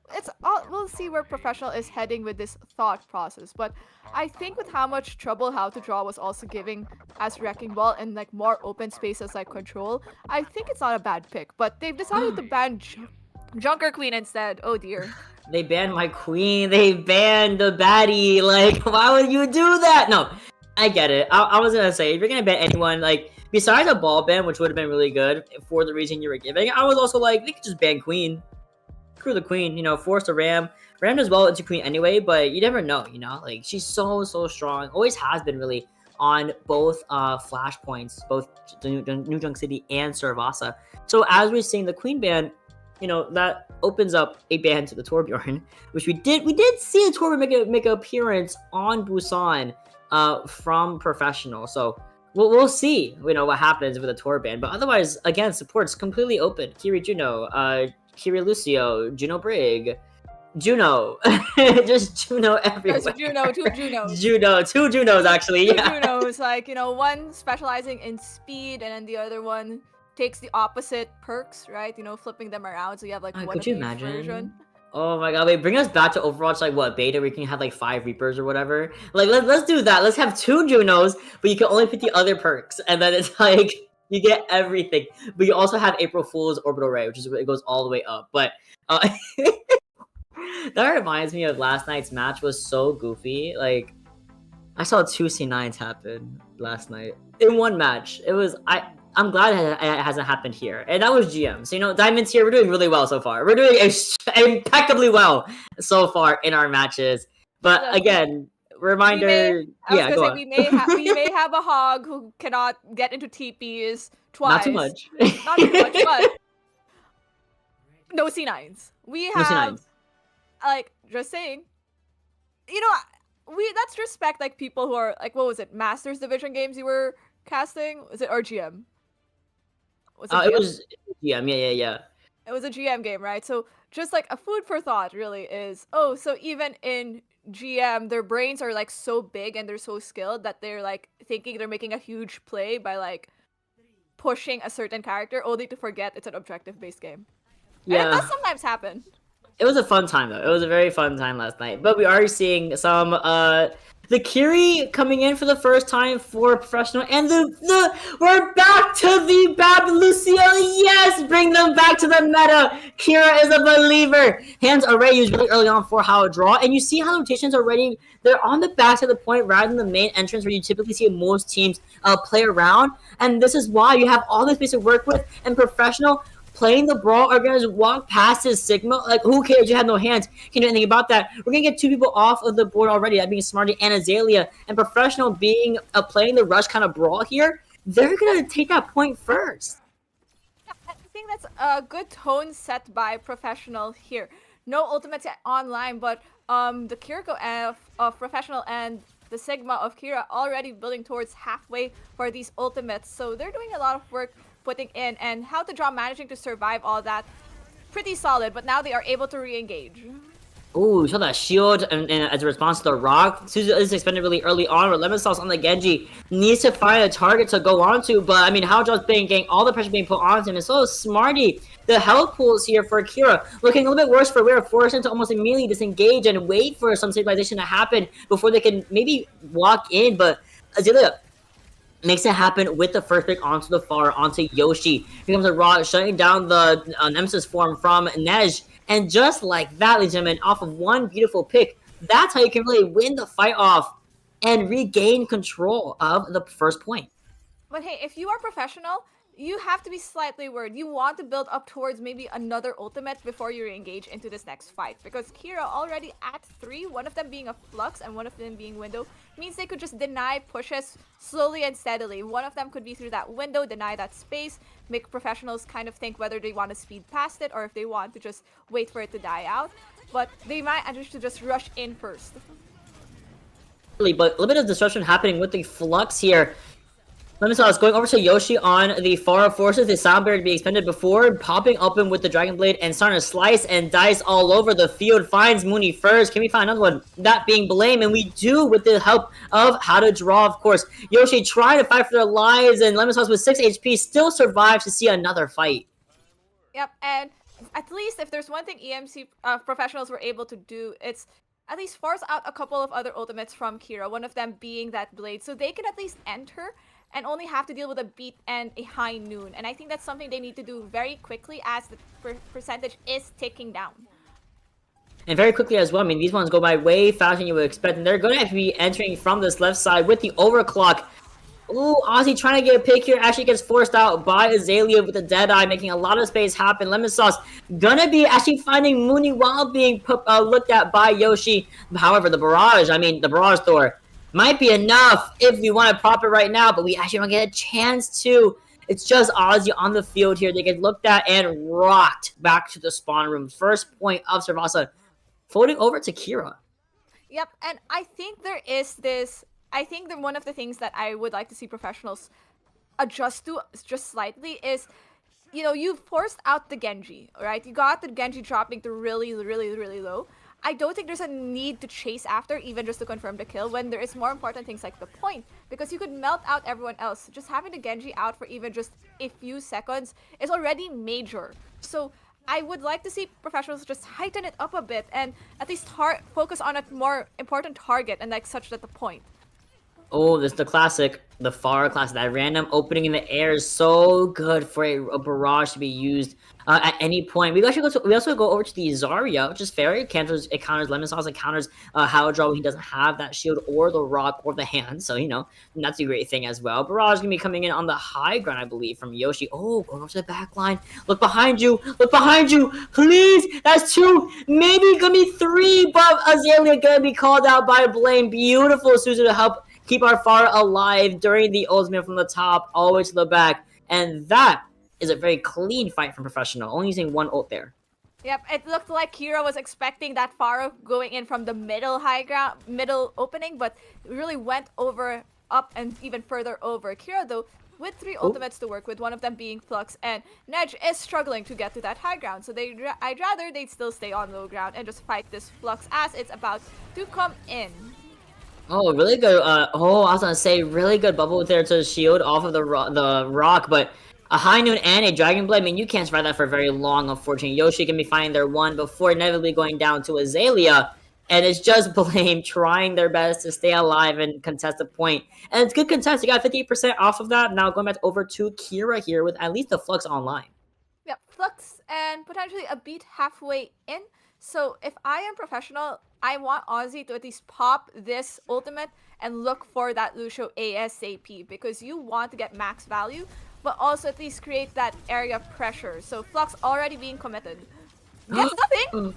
we'll see where professional is heading with this thought process. But I think with how much trouble How to Draw was also giving as wrecking ball and like more open spaces like control, I think it's not a bad pick. But they've decided to ban Junker Queen instead. Oh dear. They banned my queen. They banned the baddie. Like, why would you do that? No, I get it. I was gonna say, if you're gonna ban anyone, like besides a ball ban, which would have been really good for the reason you were giving, I was also like, they could just ban queen. Screw the queen, you know, force a Ram. Ram does well into queen anyway, but you never know, you know, like she's so strong. Always has been really on both flashpoints, both the New Junk City and Saravasa. So as we're seeing the queen ban, you know, that opens up a ban to the Torbjorn, which we did see a Torbjorn make an appearance on Busan from professional. So we'll see, you know, what happens with the Tor ban. But otherwise, again, support's completely open. Kiri Juno, Kiri Lucio, Juno Brig, Juno, just Juno everywhere. There's Juno, 2 Junos. Juno, 2 Junos actually. 2 Yeah. Junos, like, you know, one specializing in speed and then the other one takes the opposite perks, right? You know, flipping them around, so you have like one Could of you each imagine? version. Oh my god, wait, bring us back to Overwatch, like what, beta, where you can have like 5 Reapers or whatever? Like, let's do that. Let's have 2 Junos, but you can only pick the other perks, and then it's like, you get everything. But you also have April Fool's Orbital Ray, which is, it goes all the way up. But, that reminds me of last night's match was so goofy. Like, I saw 2 C9s happen last night in one match. It was, I'm glad it hasn't happened here. And that was GM. So, you know, Diamonds here, we're doing really well so far. We're doing impeccably well so far in our matches. But again, reminder... We may have a hog who cannot get into TPs twice. Not too much. Not too much, but No C9s. We No have C9s. like just saying. You know, let's respect like people who are like, what was it, Masters Division games you were casting? Was it RGM? Was it It GM? was yeah. It was a GM game, right? So just like a food for thought really is, oh, so even in GM, their brains are like so big and they're so skilled that they're like thinking they're making a huge play by like pushing a certain character only to forget it's an objective based game. And it does Yeah. sometimes happen. It was a fun time though. It was a very fun time last night. But we are seeing some the Kiira coming in for the first time for professional, and the we're back to the Bab Lucio. Yes, bring them back to the meta. Kiira is a believer. Hands already used really early on for how to draw, and you see how rotations already they're on the back of the point rather than the main entrance where you typically see most teams play around. And this is why you have all this space to work with, and professional playing the brawl are gonna just walk past his Sigma. Like, who cares? You have no hands. Can't do anything about that. We're gonna get 2 people off of the board already. That being Smarty and Azalea. And professional being playing the rush kind of brawl here. They're gonna take that point first. I think that's a good tone set by professional here. No ultimates yet online, but the Kiriko of professional and the Sigma of Kiira already building towards halfway for these ultimates. So they're doing a lot of work putting in, and how to draw managing to survive all that pretty solid, but now they are able to re-engage. Ooh, saw that shield and as a response to the rock. Suzu is expended really early on, but Lemon Sauce on the Genji needs to find a target to go onto. But I mean, Haojia's been getting all the pressure being put onto him, and so is Smarty. The health pools here for Kiira looking a little bit worse for We're forcing him to almost immediately disengage and wait for some stabilization to happen before they can maybe walk in. But Azalea makes it happen with the first pick onto the far, onto Yoshi. Here comes a Rod shutting down the Nemesis form from Nej. And just like that, ladies and gentlemen, off of one beautiful pick, that's how you can really win the fight off and regain control of the first point. But hey, if you are professional, you have to be slightly worried. You want to build up towards maybe another ultimate before you engage into this next fight. Because Kiira already at 3, one of them being a Flux and one of them being Window, means they could just deny pushes slowly and steadily. One of them could be through that window, deny that space, make professionals kind of think whether they want to speed past it or if they want to just wait for it to die out. But they might manage to just rush in first. But a little bit of disruption happening with the Flux here. Lemon Sauce going over to Yoshi on the far forces. The sound barrier to be expended before popping open with the Dragon Blade and starting to slice and dice all over the field. Finds Mooney first. Can we find another one? That being Blame, and we do with the help of How to Draw, of course. Yoshi trying to fight for their lives, and Lemon Sauce with 6 HP still survives to see another fight. Yep, and at least if there's one thing EMC professionals were able to do, it's at least force out a couple of other ultimates from Kiira, one of them being that blade, so they can at least enter and only have to deal with a beat and a high noon. And I think that's something they need to do very quickly as the percentage is ticking down. And very quickly as well, I mean, these ones go by way faster than you would expect, and they're going to be entering from this left side with the overclock. Ooh, Ozzy trying to get a pick here, actually gets forced out by Azalea with the Deadeye, making a lot of space happen. Lemon Sauce gonna be actually finding Mooney while being looked at by Yoshi. However, the Barrage Thor might be enough if we want to prop it right now, but we actually don't get a chance to. It's just Ozzy on the field here. They get looked at and rocked back to the spawn room. First point of Servasa, floating over to Kiira. Yep, and I think there is this. I think that one of the things that I would like to see professionals adjust to just slightly is, you know, you forced out the Genji, right? You got the Genji dropping to really, really, really low. I don't think there's a need to chase after even just to confirm the kill when there is more important things like the point, because you could melt out everyone else. Just having the Genji out for even just a few seconds is already major. So I would like to see professionals just heighten it up a bit and at least focus on a more important target and like such that the point. Oh, this is the classic, the far classic. That random opening in the air is so good for a barrage to be used at any point. We also go over to the Zarya, which is fair. It counters Lemon Sauce. It counters Howdraw when he doesn't have that shield or the rock or the hand. So, you know, that's a great thing as well. Barrage going to be coming in on the high ground, I believe, from Yoshi. Oh, going over to the back line. Look behind you. Look behind you. Please. That's 2. Maybe going to be 3, but Azalea going to be called out by Blame. Beautiful Suzu to help keep our far alive during the ultimate from the top all the way to the back. And that is a very clean fight from Professional, only using 1 ult there. Yep, it looked like Kiira was expecting that Pharah going in from the middle opening, but really went over, up, and even further over. Kiira, though, with 3 ultimates to work with, one of them being Flux, and Nej is struggling to get to that high ground. So I'd rather they'd still stay on low ground and just fight this Flux as it's about to come in. Oh, really good. I was gonna say really good bubble there to shield off of the rock, but a High Noon and a Dragon Blade, I mean, you can't survive that for very long, unfortunately. Yoshi can be finding their one before inevitably going down to Azalea, and it's just Blame trying their best to stay alive and contest the point. And it's good contest. You got 58% off of that. Now going back over to Kiira here with at least the Flux online. Yep, Flux and potentially a beat halfway in. So if I am professional, I want Ozzy to at least pop this ultimate and look for that Lucio ASAP because you want to get max value, but also at least create that area of pressure. So Flux already being committed. Gets nothing!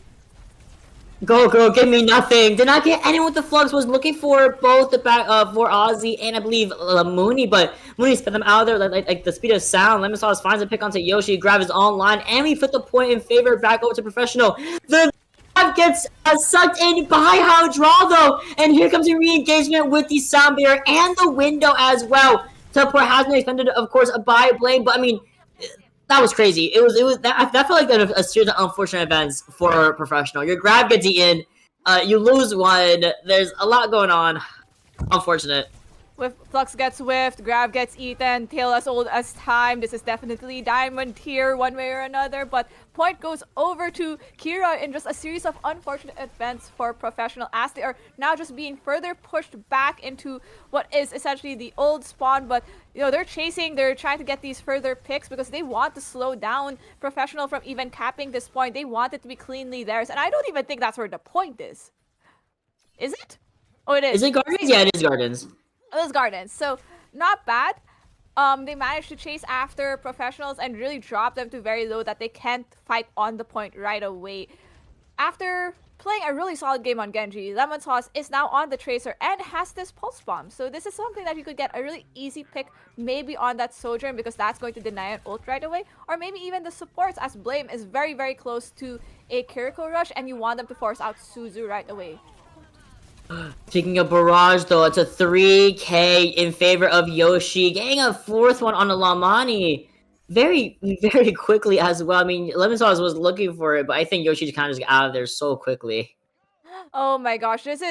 Go, girl, give me nothing. Did not get anyone with the Flux. Was looking for both the back for Ozzy and I believe Mooney, but Mooney spit them out of there like the speed of sound. Lemon Sauce finds a pick onto Yoshi, grab his own line, and we flip the point in favor back over to Professional. The gets sucked in by How Draw though, and here comes a re-engagement with the sound barrier and the window as well. Teleport has been extended, of course, by Blame, but I mean, that was crazy. It was that felt like a series of unfortunate events for Professional. Your grab gets eaten, you lose one. There's a lot going on. Unfortunate. Flux gets whiffed, grab gets eaten, tail as old as time. This is definitely diamond tier one way or another, but point goes over to Kiira in just a series of unfortunate events for Professional as they are now just being further pushed back into what is essentially the old spawn, but you know, they're trying to get these further picks because they want to slow down Professional from even capping this point. They want it to be cleanly theirs, and I don't even think that's where the point is. Is it? Oh, it is. Is it Gardens? Yeah, it is Gardens. Those Gardens. So not bad. They managed to chase after Professionals and really drop them to very low that they can't fight on the point right away. After playing a really solid game on Genji, Lemon Sauce is now on the Tracer and has this Pulse Bomb. So this is something that you could get a really easy pick maybe on that Sojourn because that's going to deny an ult right away. Or maybe even the supports as Blame is very, very close to a Kiriko Rush and you want them to force out Suzu right away. Taking a barrage though, it's a 3k in favor of Yoshi, getting a 4th one on the Lamani very, very quickly as well. I mean, Lemon Sauce was looking for it, but I think Yoshi just kind of just got out of there so quickly. Oh my gosh, Yoshi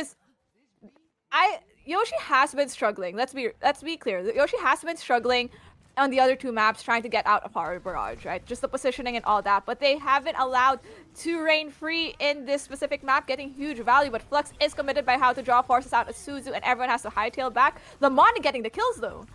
has been struggling. Let's be clear. Yoshi has been struggling on the other 2 maps trying to get out of our barrage, right? Just the positioning and all that, but they haven't allowed to reign free in this specific map, getting huge value, but Flux is committed by How to Draw, forces out a Suzu, and everyone has to hightail back. Lamani getting the kills, though.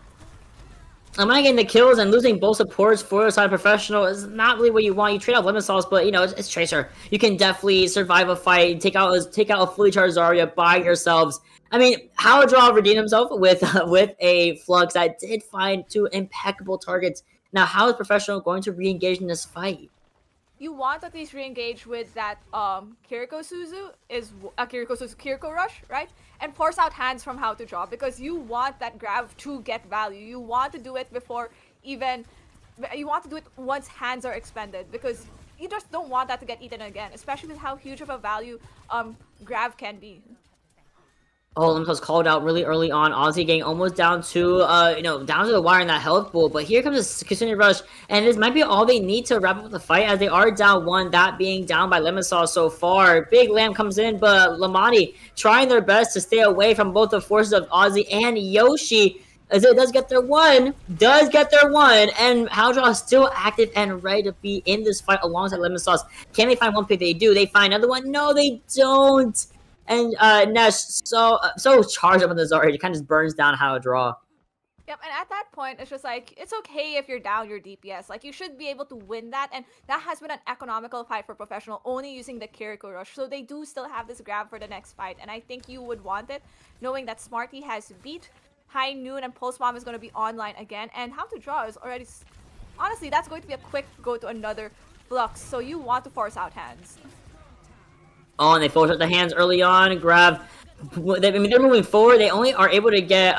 Lamani getting the kills and losing both supports for a side Professional is not really what you want. You trade off Lemon Sauce, but, you know, it's Tracer. You can definitely survive a fight, take out a fully charged Zarya by yourselves. I mean, How Draw redeemed himself with a Flux that did find 2 impeccable targets. Now, how is Professional going to re-engage in this fight? You want to at least re-engage with that Kiriko Rush, right? And force out hands from How to Draw because you want that grab to get value. You want to do it you want to do it once hands are expended because you just don't want that to get eaten again, especially with how huge of a value grab can be. Oh, Lemon was called out really early on. Ozzy getting almost down to, down to the wire in that health pool. But here comes a continued rush, and this might be all they need to wrap up the fight as they are down 1. That being down by Lemon Sauce so far. Big Lamb comes in, but Lamani trying their best to stay away from both the forces of Ozzy and Yoshi. As it does get their one, and Haldra is still active and ready to be in this fight alongside Lemon Sauce. Can they find one pick? They do. They find another one? No, they don't. And Nesh so charged up in the Zarya, it kind of just burns down How to Draw. Yep, and at that point, it's just like, it's okay if you're down your DPS. Like, you should be able to win that, and that has been an economical fight for Professional, only using the Kiriko Rush. So they do still have this grab for the next fight, and I think you would want it, knowing that Smarty has beat High Noon and Pulse Bomb is going to be online again, and How to Draw is already... Honestly, that's going to be a quick go to another Flux, so you want to force out hands. Oh, and they force out the hands early on and grab... I mean, they're moving forward. They only are able to get,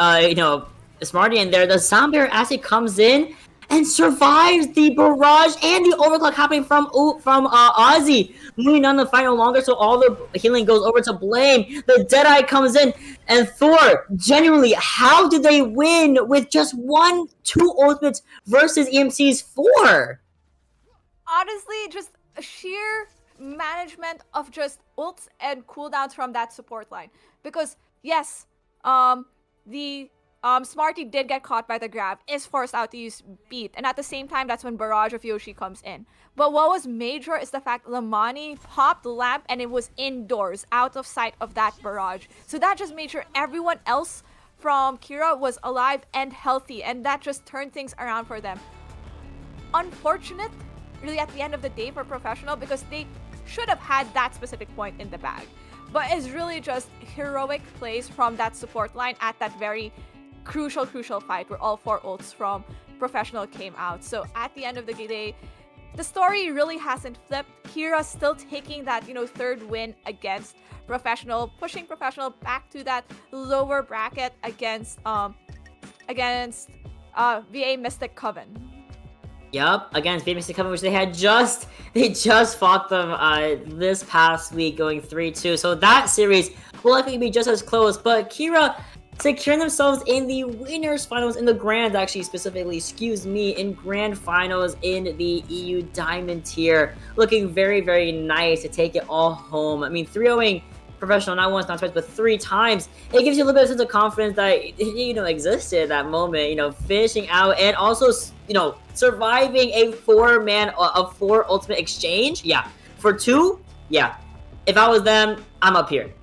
Smarty in there. The sound barrier actually comes in, and survives the barrage and the overclock happening from Ozzy. Moving on the fight no longer, so all the healing goes over to Blame. The Deadeye comes in, and Thor, genuinely, how did they win with just 2 ultimates versus EMC's 4? Honestly, just sheer management of just ults and cooldowns from that support line. Because yes, the Smarty did get caught by the grab, is forced out to use Beat, and at the same time, that's when Barrage of Yoshi comes in. But what was major is the fact Lamani popped Lamp and it was indoors, out of sight of that Barrage. So that just made sure everyone else from Kiira was alive and healthy, and that just turned things around for them. Unfortunate, really, at the end of the day for Professional, because they should have had that specific point in the bag. But it's really just heroic plays from that support line at that very crucial fight where all 4 ults from Professional came out. So at the end of the day, the story really hasn't flipped. Kiira's still taking that, 3rd win against Professional, pushing Professional back to that lower bracket against VA Mystic Coven. Yup, against VA Mystic Coven, which they just fought them this past week, going 3-2. So that series will likely be just as close. But Kiira securing themselves in the winners finals, in the grand, actually, specifically, in grand finals in the EU Diamond tier. Looking very, very nice to take it all home. I mean, 3-0ing Professional not once, not twice, but 3 times. It gives you a little bit of sense of confidence that, existed at that moment, finishing out and also, surviving a 4 ultimate exchange. Yeah. For 2, yeah. If I was them, I'm up here.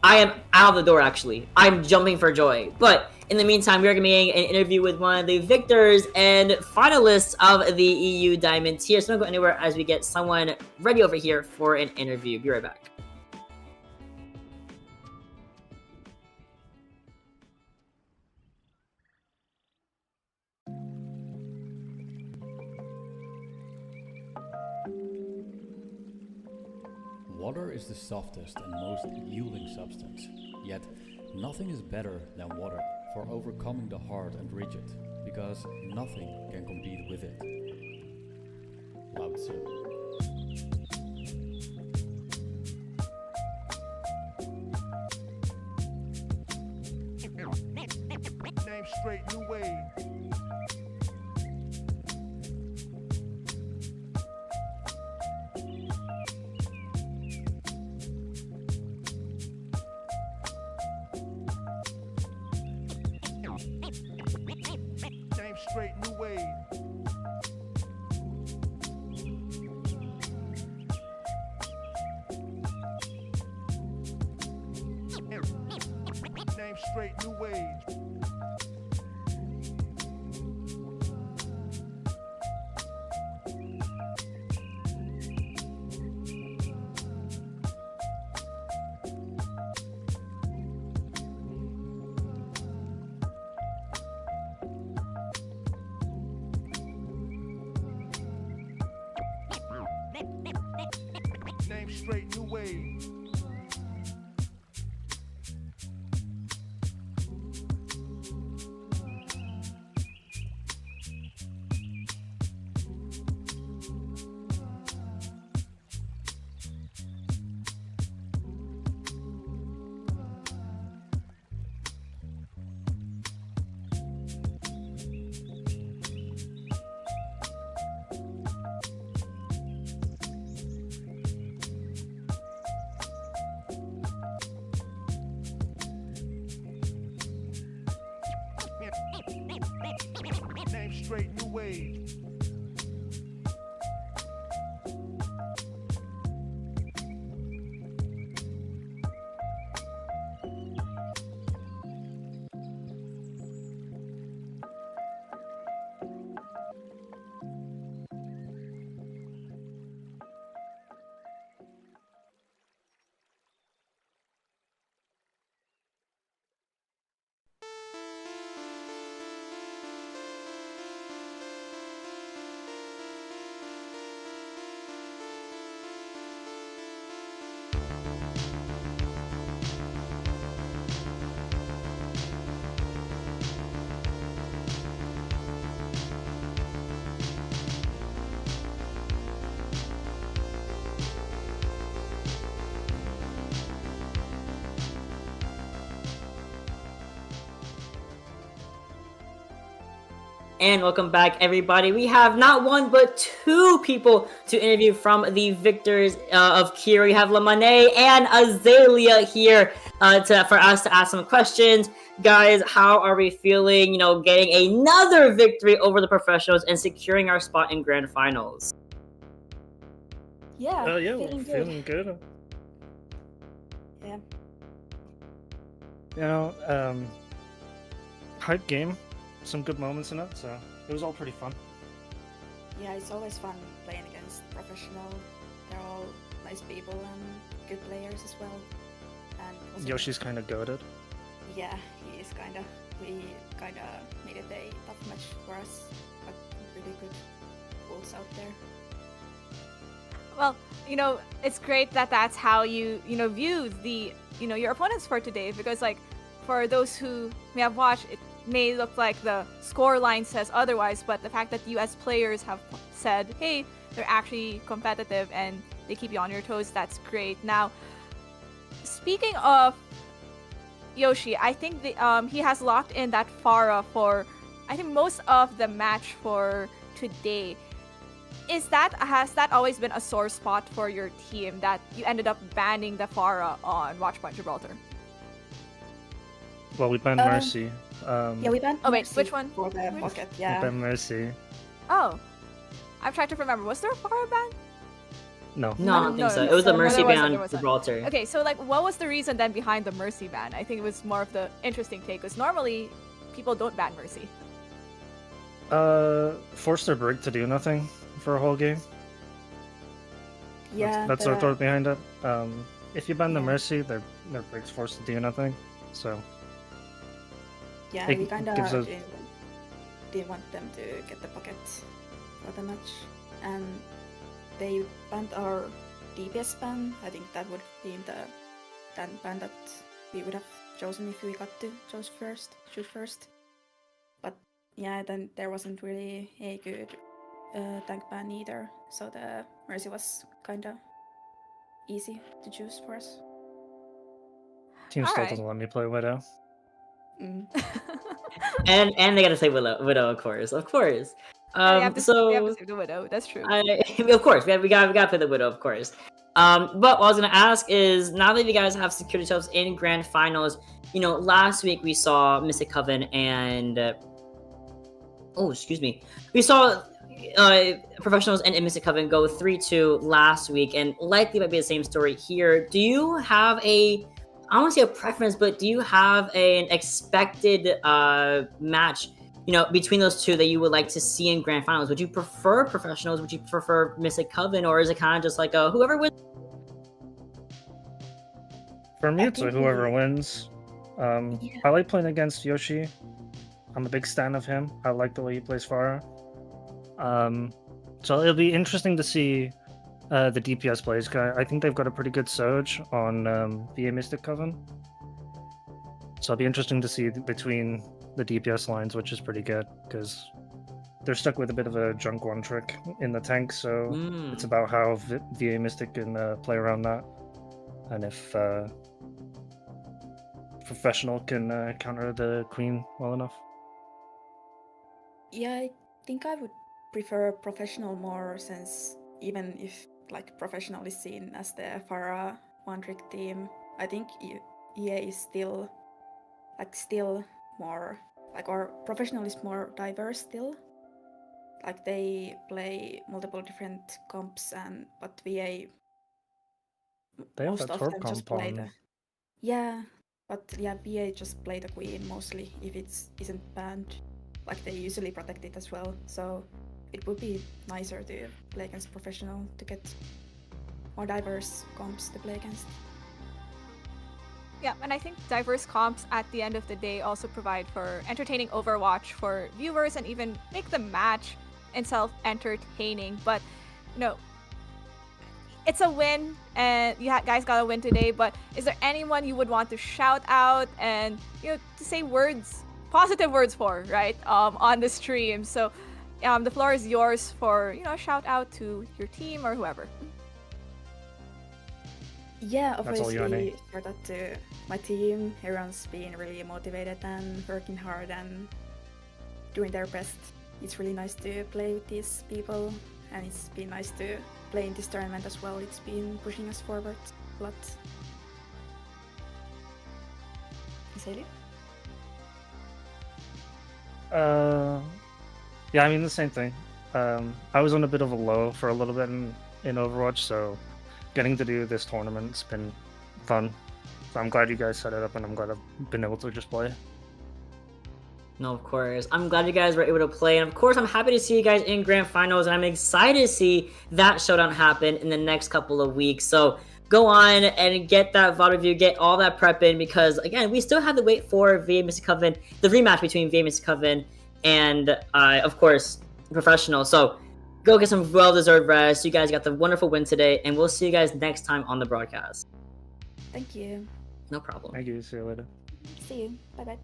I am out of the door, actually. I'm jumping for joy. But in the meantime, we are going to be getting an interview with one of the victors and finalists of the EU Diamond tier. So don't go anywhere as we get someone ready over here for an interview. Be right back. Water is the softest and most yielding substance, yet nothing is better than water for overcoming the hard and rigid, because nothing can compete with it. Lao Tzu. Name straight, new wave. Straight new wave. Name straight new wave. Straight new wave. Name straight new wave. And welcome back, everybody. We have not one but two people to interview from the victors of Kiira. We have Lamane and Azalea here for us to ask some questions. Guys, how are we feeling? Getting another victory over the professionals and securing our spot in grand finals. Yeah, we're feeling good. Yeah. Hype game, some good moments in it, so it was all pretty fun. Yeah, it's always fun playing against professional. They're all nice people and good players as well. And Yoshi's kind of goated. Yeah, he is kinda. We kinda made it a tough match for us, but really good pulls out there. Well, it's great that that's how you view the your opponents for today, because like for those who may have watched, it may look like the score line says otherwise, but the fact that you as players have said, hey, they're actually competitive and they keep you on your toes, that's great. Now, speaking of Yoshi, I think he has locked in that Pharah for, I think, most of the match for today. Has that always been a sore spot for your team, that you ended up banning the Pharah on Watchpoint Gibraltar? Well, we banned Mercy. Yeah, we banned. Oh wait, Mercy which one? For the pocket, yeah. We banned Mercy. Oh, I'm trying to remember. Was there a Pharah ban? No. No, I don't think so. It was a Mercy ban on wasn't. Gibraltar. Okay, so like, what was the reason then behind the Mercy ban? I think it was more of the interesting take, because normally people don't ban Mercy. Forced their break to do nothing for a whole game. Yeah, that's our thought behind it. If you ban the Mercy, their break's forced to do nothing. So yeah, it we kind of gives us... didn't want them to get the pocket for the match, and they banned our DPS ban. I think that would be the ban that we would have chosen if we got to shoot first. But yeah, then there wasn't really a good tank ban either, so the Mercy was kind of easy to choose for us. Team still doesn't let me play Widow. and they gotta say Widow, of course. Yeah, we have to say the Widow. That's true. Of course, we gotta play the Widow, of course. But what I was gonna ask is, now that you guys have secured yourselves in grand finals, last week we saw Mystic Coven and we saw professionals and Mystic Coven go 3-2 last week, and likely might be the same story here. Do you have I don't want to say a preference, but do you have an expected match, between those two that you would like to see in grand finals? Would you prefer professionals? Would you prefer Mystic Coven, or is it kind of just like whoever wins? For me, it's whoever wins. I like playing against Yoshi. I'm a big stan of him. I like the way he plays Pharah. So it'll be interesting to see the DPS plays. I think they've got a pretty good surge on VA Mystic Coven. So it'll be interesting to see between the DPS lines, which is pretty good, because they're stuck with a bit of a junk one trick in the tank, so it's about how VA Mystic can play around that. And if Professional can counter the Queen well enough. Yeah, I think I would prefer Professional more, since even if Professional is seen as the Pharah one-trick team, I think EA is still more or Professional is more diverse still. They play multiple different comps, but VA they have most that of Torp them comp just play on. VA just play the Queen mostly if it isn't banned. They usually protect it as well, so it would be nicer to play against Professional to get more diverse comps to play against. Yeah, and I think diverse comps at the end of the day also provide for entertaining Overwatch for viewers, and even make the match itself entertaining. But, it's a win, and you guys got a win today, but is there anyone you would want to shout out and, to say positive words for, right, on the stream? So the floor is yours for, shout out to your team or whoever. Yeah, obviously, shout out to my team. Everyone's been really motivated and working hard and doing their best it's really nice to play with these people, and it's been nice to play in this tournament as well. It's been pushing us forward a lot. Iseli? Yeah, I mean the same thing. I was on a bit of a low for a little bit in Overwatch, so getting to do this tournament's been fun. So I'm glad you guys set it up, and I'm glad I've been able to just play. No, of course. I'm glad you guys were able to play, and of course I'm happy to see you guys in Grand Finals, and I'm excited to see that showdown happen in the next couple of weeks. So go on and get that VOD review, get all that prep in, because again, we still have to wait for VA Mystic Coven, the rematch between VA Mystic Coven and of course Professional. So go get some well-deserved rest. You guys got the wonderful win today, and we'll see you guys next time on the broadcast. Thank you. No problem. Thank you. See you later. See you. Bye-bye.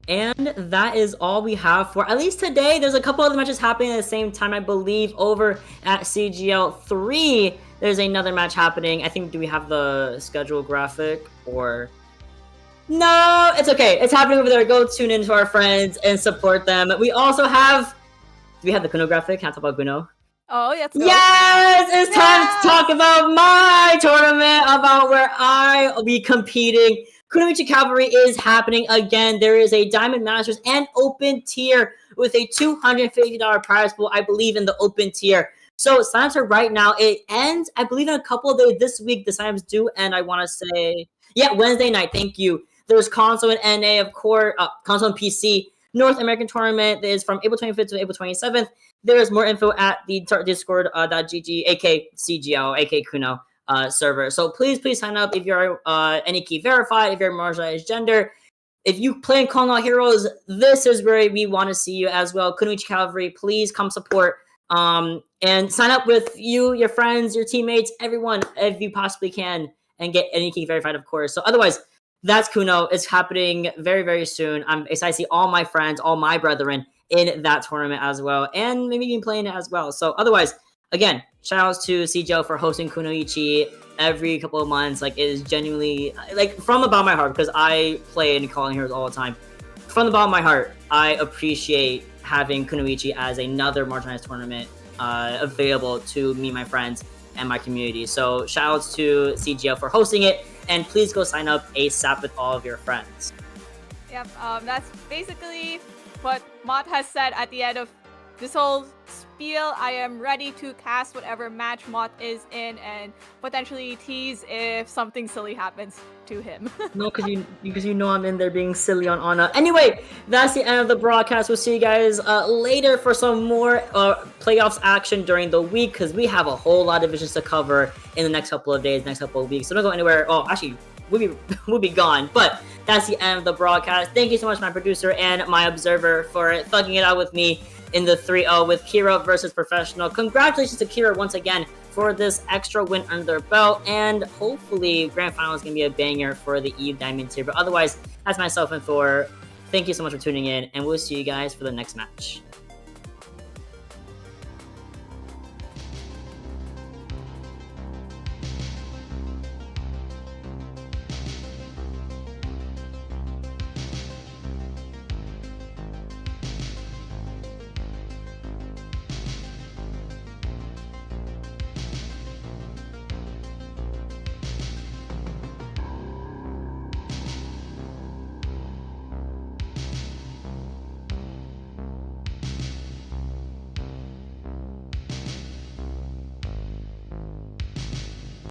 And that is all we have for at least today. There's a couple other matches happening at the same time, I believe, over at CGL 3. There's another match happening. I think, do we have the schedule graphic or... No, it's okay. It's happening over there. Go tune in to our friends and support them. We also have... Do we have the Kuno graphic? Can I talk about Kuno? Oh, yes. Yes! It's time to talk about my tournament, about where I will be competing. Kunoichi Cavalry is happening again. There is a Diamond Masters and Open tier with a $250 prize pool, I believe, in the Open tier. So sign-ups are right now. It ends, I believe, in a couple of days this week. The sign-ups do end, I want to say, yeah, Wednesday night. Thank you. There's console and NA, of course, console and PC. North American tournament is from April 25th to April 27th. There is more info at the Discord.gg, aka CGL, aka Kuno server. So please sign up if you're any key verified, if you're marginalized gender. If you play in Calling All Heroes, this is where we want to see you as well. Kunoichi Cavalry, please come support and sign up with you, your friends, your teammates, everyone, if you possibly can, and get any key verified, of course. So otherwise, that's Kuno. It's happening very, very soon. I'm excited to see all my friends, all my brethren in that tournament as well, and maybe even playing it as well. So otherwise, again, shout outs to CGL for hosting Kunoichi every couple of months. Like, it is genuinely, like, from the bottom of my heart, because I play in Calling Heroes all the time. From the bottom of my heart, I appreciate having Kunoichi as another marginalized tournament available to me, my friends, and my community. So shout outs to CGL for hosting it, and please go sign up ASAP with all of your friends. Yep, that's basically what Mott has said at the end of this whole spiel. I am ready to cast whatever match Mott is in and potentially tease if something silly happens to him. No, because you know I'm in there being silly on Ana. Anyway, that's the end of the broadcast. We'll see you guys later for some more playoffs action during the week, because we have a whole lot of divisions to cover in the next couple of days, next couple of weeks. So don't go anywhere. Oh, actually, we'll be gone. But that's the end of the broadcast. Thank you so much, my producer and my observer, for thugging it out with me in the 3-0 with Kiira versus Professional. Congratulations to Kiira once again for this extra win under their belt, and hopefully Grand Final is going to be a banger for the Eve Diamond tier. But otherwise, that's myself and Thor. Thank you so much for tuning in, and we'll see you guys for the next match.